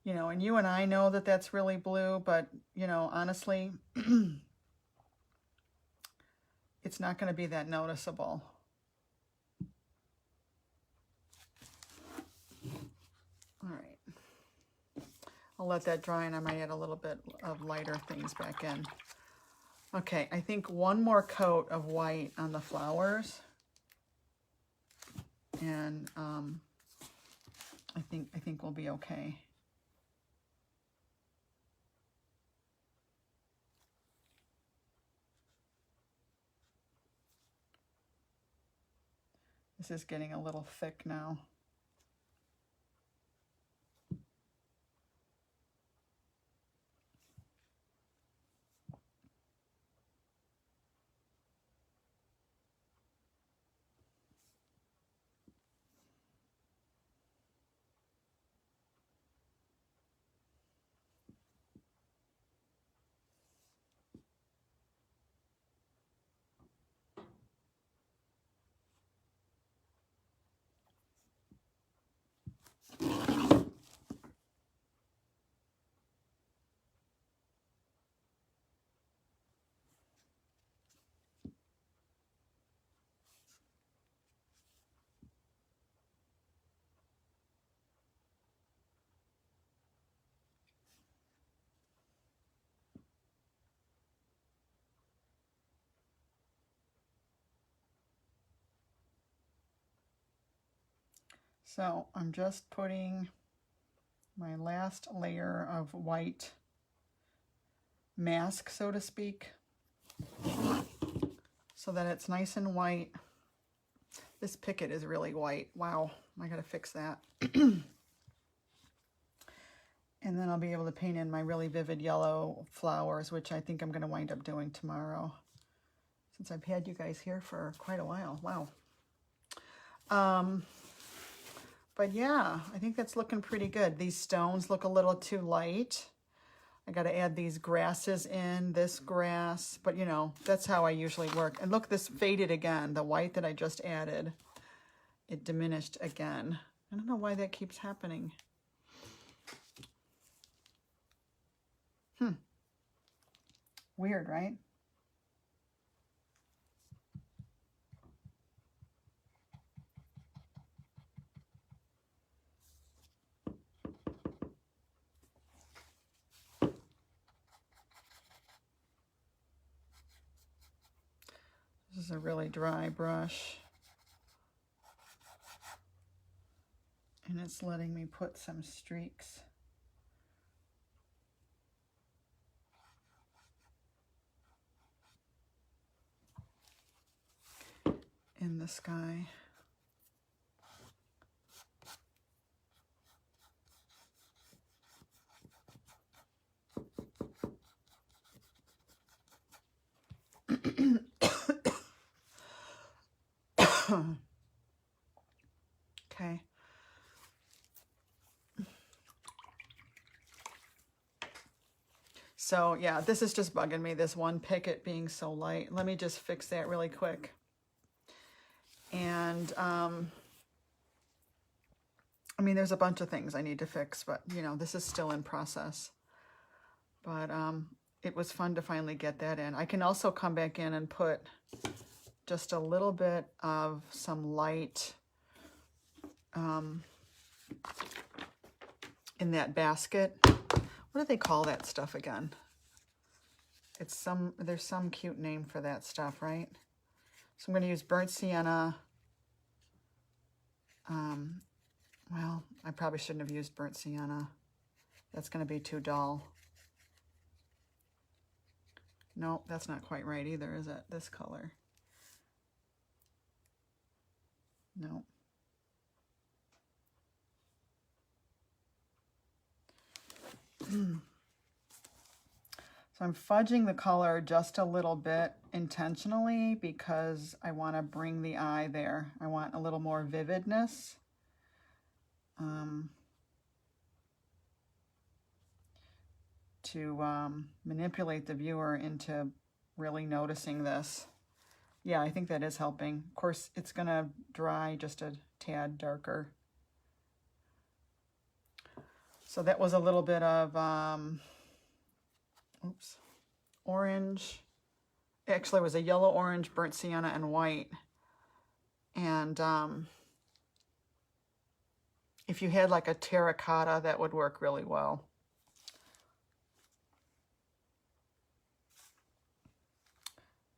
You know, and you and I know that that's really blue, but, you know, honestly, it's not going to be that noticeable. All right. I'll let that dry, and I might add a little bit of lighter things back in. Okay, I think one more coat of white on the flowers. And I think we'll be okay. This is getting a little thick now. So I'm just putting my last layer of white mask, so to speak, so that it's nice and white. This picket is really white. Wow, I gotta fix that. And then I'll be able to paint in my really vivid yellow flowers, which I think I'm gonna wind up doing tomorrow, since I've had you guys here for quite a while. Wow. But yeah, I think that's looking pretty good. These stones look a little too light. I got to add these grasses in, this grass, but you know, that's how I usually work. And look, this faded again. The white that I just added it diminished again. I don't know why that keeps happening. Weird, right? This is a really dry brush. And it's letting me put some streaks in the sky. Okay. So yeah, this is just bugging me, this one picket being so light. Let me just fix that really quick. And I mean, there's a bunch of things I need to fix, but you know, this is still in process. But it was fun to finally get that in. I can also come back in and put just a little bit of some light in that basket. What do they call that stuff again? It's there's some cute name for that stuff, right? So I'm going to use burnt sienna. Well, I probably shouldn't have used burnt sienna. That's going to be too dull. No, that's not quite right either, is it? This color. No. So I'm fudging the color just a little bit intentionally because I want to bring the eye there. I want a little more vividness. To manipulate the viewer into really noticing this. Yeah, I think that is helping. Of course, it's going to dry just a tad darker. So that was a little bit of, orange. Actually, it was a yellow, orange, burnt sienna, and white. And if you had like a terracotta, that would work really well.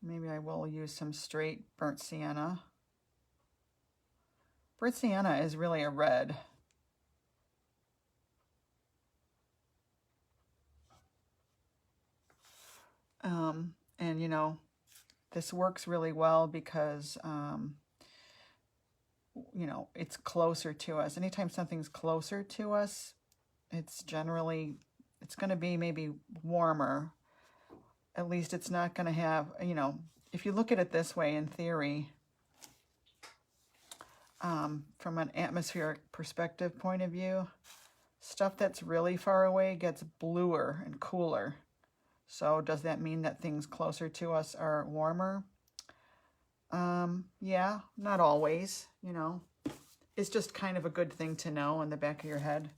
Maybe I will use some straight burnt sienna. Burnt sienna is really a red. And you know, this works really well because, you know, it's closer to us. Anytime something's closer to us, it's going to be maybe warmer. At least it's not going to have, you know, if you look at it this way in theory, from an atmospheric perspective point of view, stuff that's really far away gets bluer and cooler. So does that mean that things closer to us are warmer? Yeah, not always, you know. It's just kind of a good thing to know in the back of your head.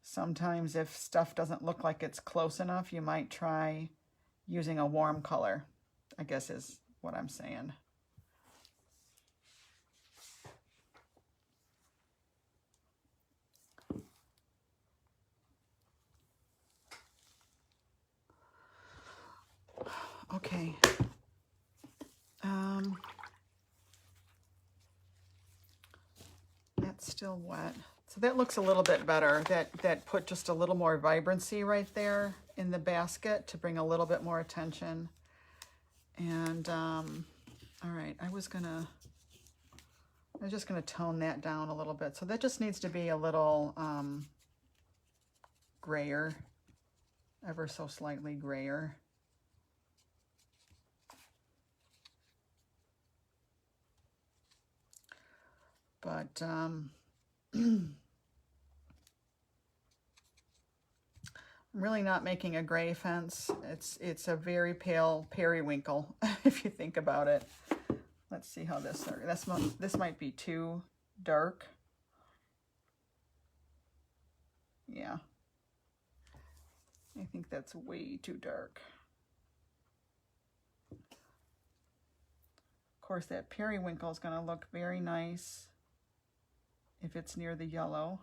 Sometimes if stuff doesn't look like it's close enough, you might try using a warm color, I guess is what I'm saying. Okay. That's still wet. So that looks a little bit better. That put just a little more vibrancy right there in the basket to bring a little bit more attention. And all right, I was just gonna tone that down a little bit. So that just needs to be a little grayer, ever so slightly grayer. But I'm really not making a gray fence. It's a very pale periwinkle, if you think about it. Let's see how this might be too dark. Yeah. I think that's way too dark. Of course, that periwinkle is going to look very nice if it's near the yellow.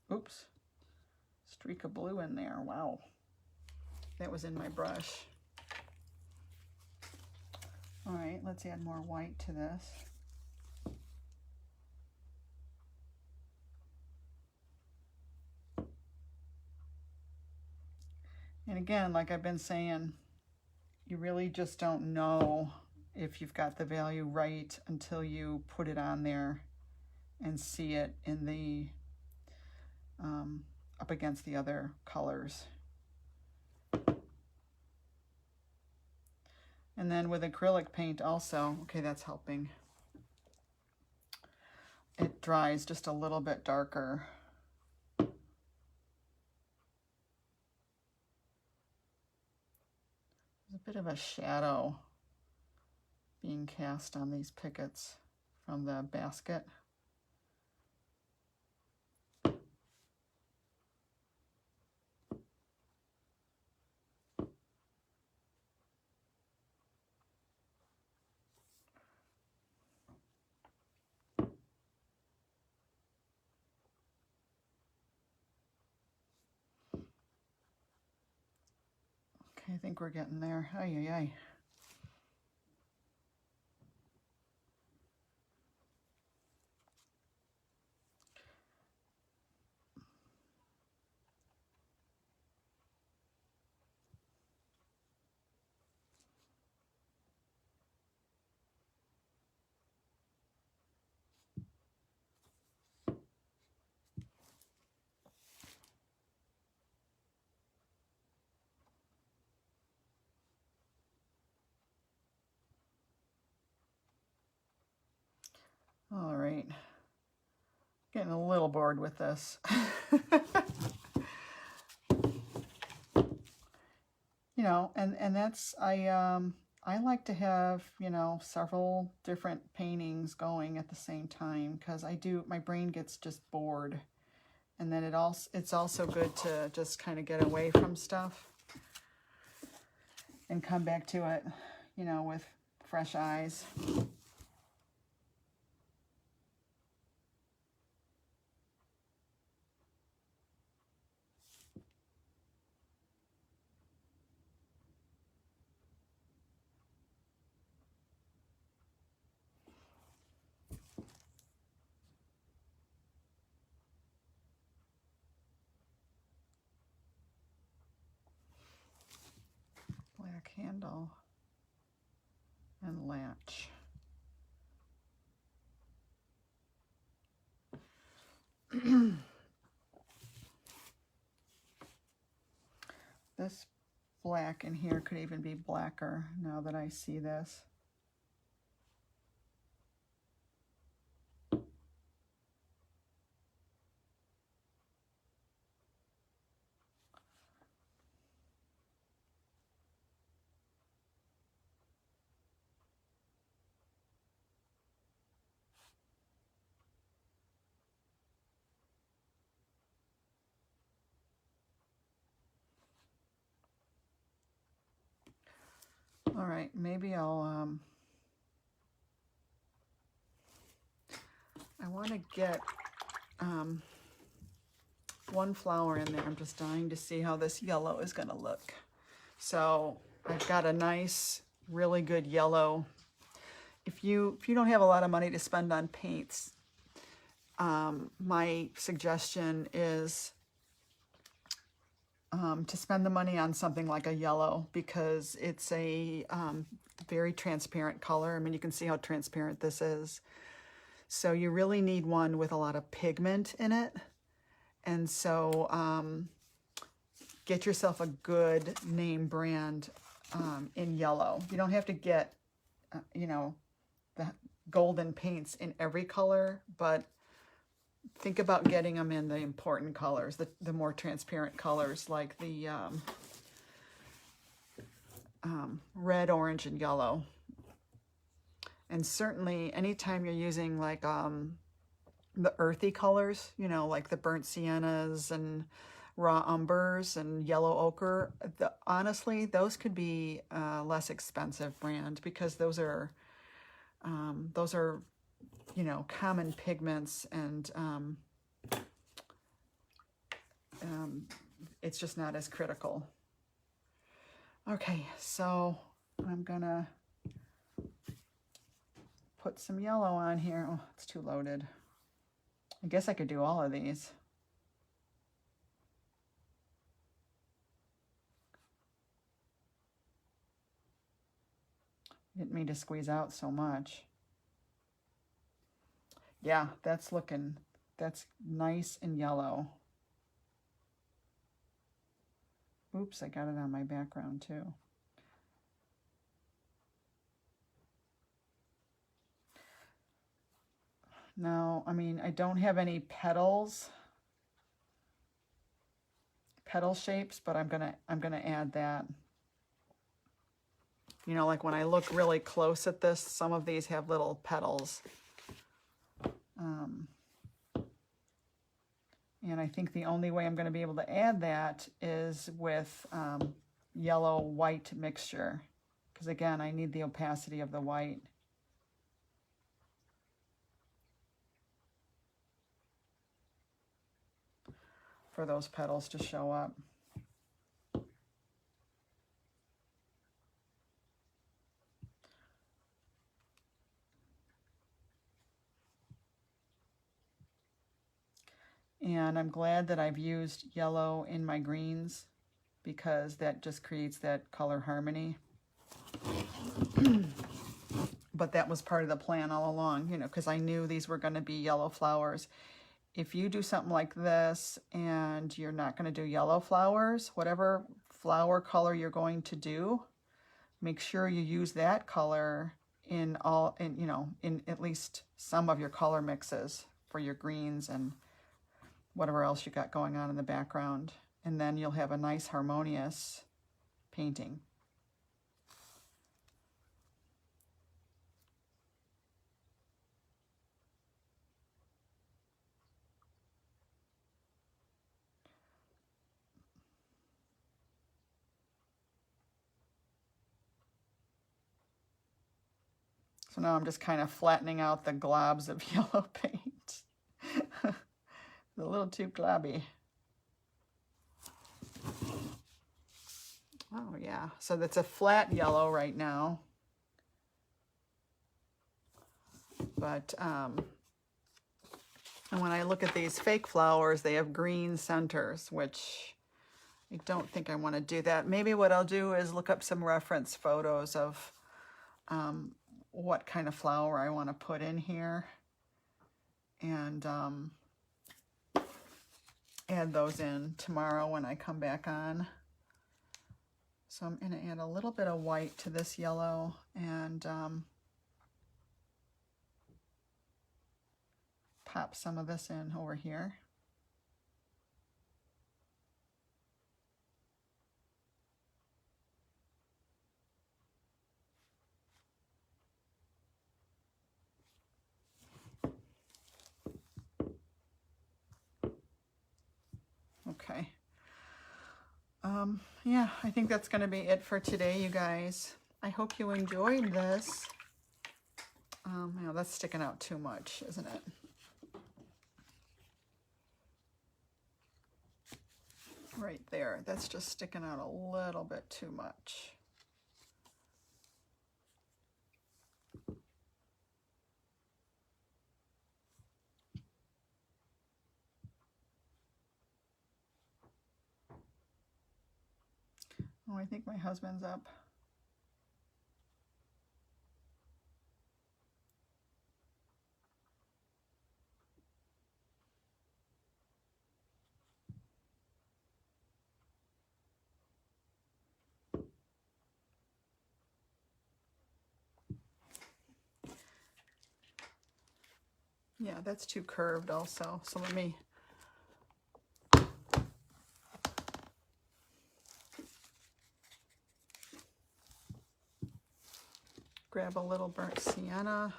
Oops, streak of blue in there. Wow, that was in my brush. All right, let's add more white to this. And again, like I've been saying, you really just don't know if you've got the value right until you put it on there and see it in the up against the other colors. And then with acrylic paint also, okay, that's helping. It dries just a little bit darker. There's a bit of a shadow being cast on these pickets from the basket. I think we're getting there. Ay, ay, ay. All right, getting a little bored with this. You know, and that's, I like to have, you know, several different paintings going at the same time, because my brain gets just bored. And then it's also good to just kind of get away from stuff and come back to it, you know, with fresh eyes. Black handle and latch. This black in here could even be blacker now that I see this. All right, maybe I'll, I want to get one flower in there. I'm just dying to see how this yellow is going to look. So I've got a nice, really good yellow. If you don't have a lot of money to spend on paints, my suggestion is to spend the money on something like a yellow, because it's a very transparent color. I mean, you can see how transparent this is. So you really need one with a lot of pigment in it. And so get yourself a good name brand in yellow. You don't have to get, you know, the golden paints in every color, but think about getting them in the important colors, the more transparent colors, like the red, orange, and yellow. And certainly anytime you're using like the earthy colors, you know, like the burnt siennas and raw umbers and yellow ochre, honestly, those could be less expensive brand, because those are, you know, common pigments, and it's just not as critical. Okay, so I'm gonna put some yellow on here. Oh, it's too loaded. I guess I could do all of these. Didn't mean to squeeze out so much. Yeah, that's nice and yellow. Oops, I got it on my background too. Now, I mean, I don't have any petal shapes, but I'm gonna add that. You know, like when I look really close at this, some of these have little petals. And I think the only way I'm going to be able to add that is with yellow-white mixture, because again, I need the opacity of the white. For those petals to show up. And I'm glad that I've used yellow in my greens, because that just creates that color harmony. But that was part of the plan all along, you know, because I knew these were going to be yellow flowers. If you do something like this and you're not going to do yellow flowers, whatever flower color you're going to do, make sure you use that color in at least some of your color mixes for your greens and whatever else you got going on in the background. And then you'll have a nice harmonious painting. So now I'm just kind of flattening out the globs of yellow paint. A little too globby. Oh yeah, so that's a flat yellow right now. But and when I look at these fake flowers, they have green centers, which I don't think I want to do that. Maybe what I'll do is look up some reference photos of what kind of flower I want to put in here, and add those in tomorrow when I come back on. So I'm going to add a little bit of white to this yellow, and pop some of this in over here. Okay. Yeah, I think that's going to be it for today, you guys. I hope you enjoyed this. Now that's sticking out too much, isn't it? Right there. That's just sticking out a little bit too much. Oh, I think my husband's up. Yeah, that's too curved also. So let me grab a little burnt sienna.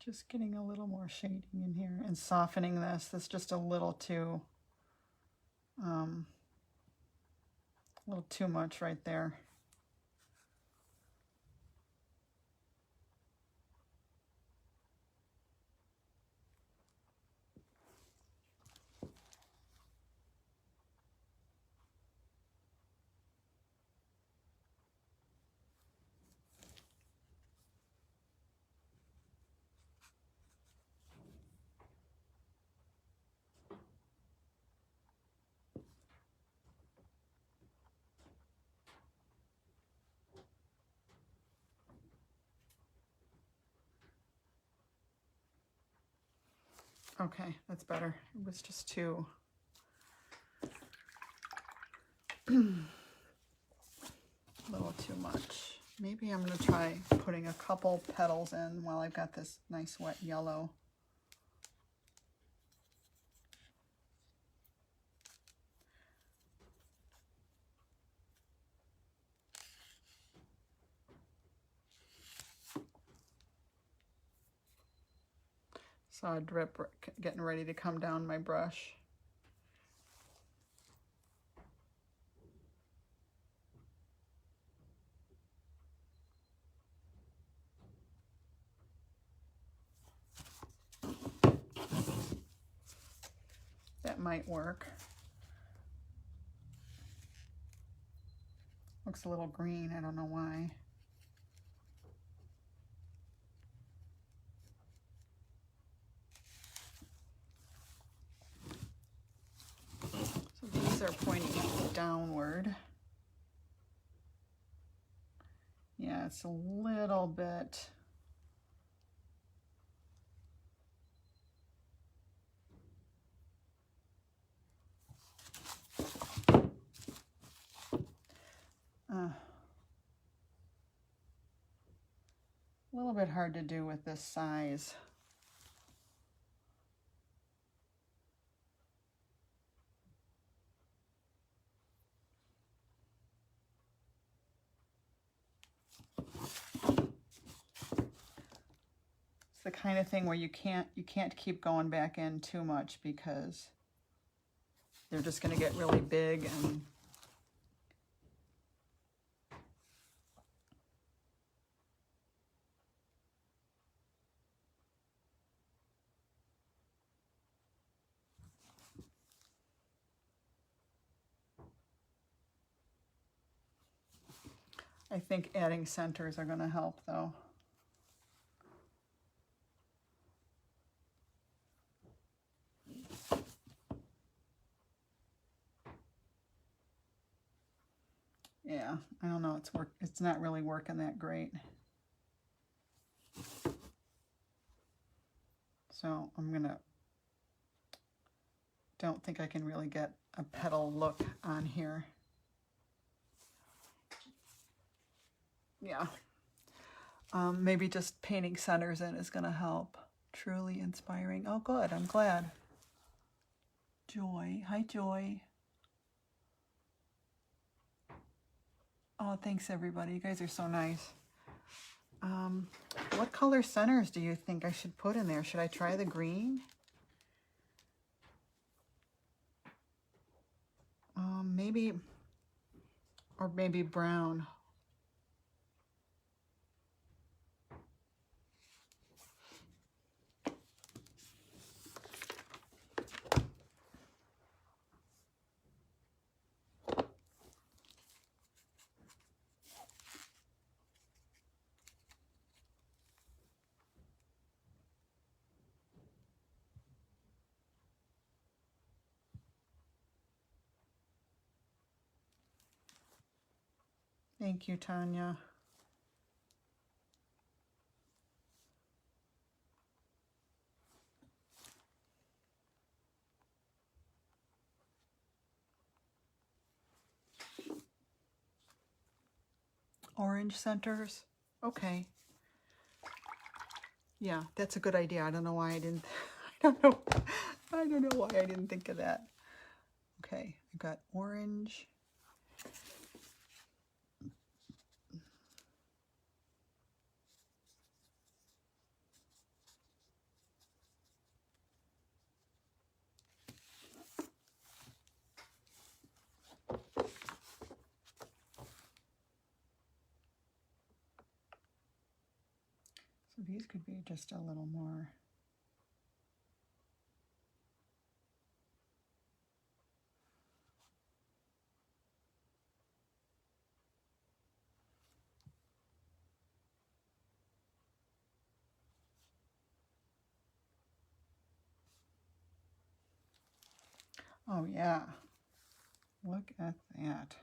Just getting a little more shading in here and softening this. This is just a little too much right there. Okay, that's better. It was just too a little too much. Maybe I'm going to try putting a couple petals in while I've got this nice wet yellow. Saw a drip getting ready to come down my brush. That might work. Looks a little green, I don't know why. So these are pointing downward. Yeah, it's a little bit. A little bit hard to do with this size. It's the kind of thing where you can't keep going back in too much because they're just going to get really big and I think adding centers are going to help though. Yeah, I don't know, it's not really working that great. So don't think I can really get a petal look on here. Yeah. Maybe just painting centers in is gonna help. Truly inspiring. Oh, good, I'm glad. Joy, hi Joy. Oh, thanks everybody, you guys are so nice. What color centers do you think I should put in there? Should I try the green? Maybe, or maybe brown. Thank you, Tanya. Orange centers. Okay. Yeah, that's a good idea. I don't know why I didn't. I don't know why I didn't think of that. Okay, I've got orange. So these could be just a little more. Oh yeah, look at that.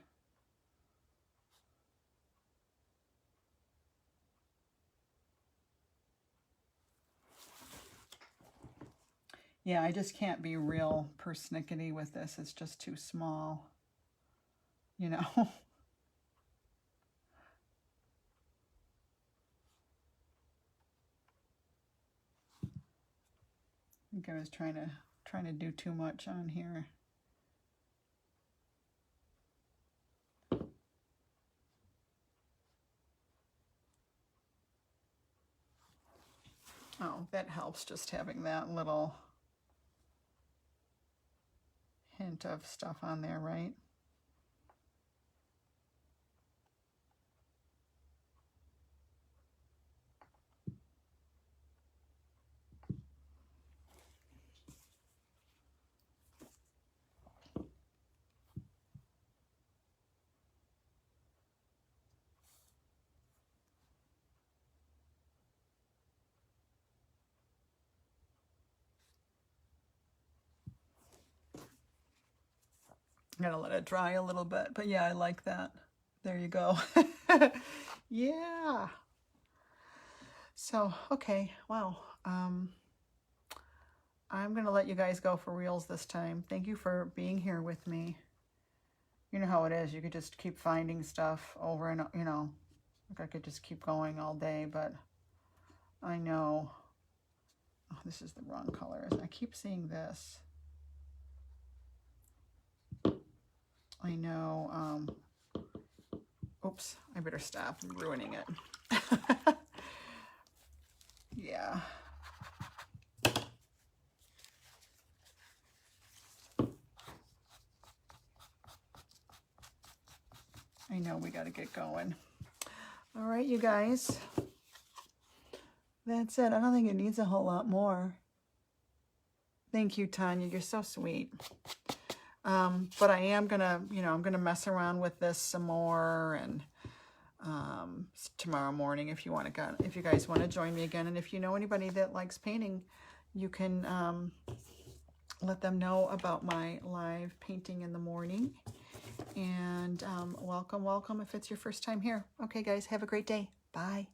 Yeah, I just can't be real persnickety with this. It's just too small, you know. I think I was trying to do too much on here. Oh, that helps, just having that little hint of stuff on there, right? I'm gonna let it dry a little bit, but yeah, I like that. There you go. Yeah. So, okay, wow. I'm gonna let you guys go for reals this time. Thank you for being here with me. You know how it is. You could just keep finding stuff over and, you know, like I could just keep going all day, but I know. Oh, this is the wrong color. I keep seeing this. I know. Oops, I better stop. I'm ruining it. Yeah. I know we got to get going. All right, you guys. That's it. I don't think it needs a whole lot more. Thank you, Tanya. You're so sweet. But I am gonna, I'm gonna mess around with this some more, and tomorrow morning, if you guys want to join me again, and if you know anybody that likes painting, you can let them know about my live painting in the morning. And welcome if it's your first time here. Okay, guys, have a great day. Bye.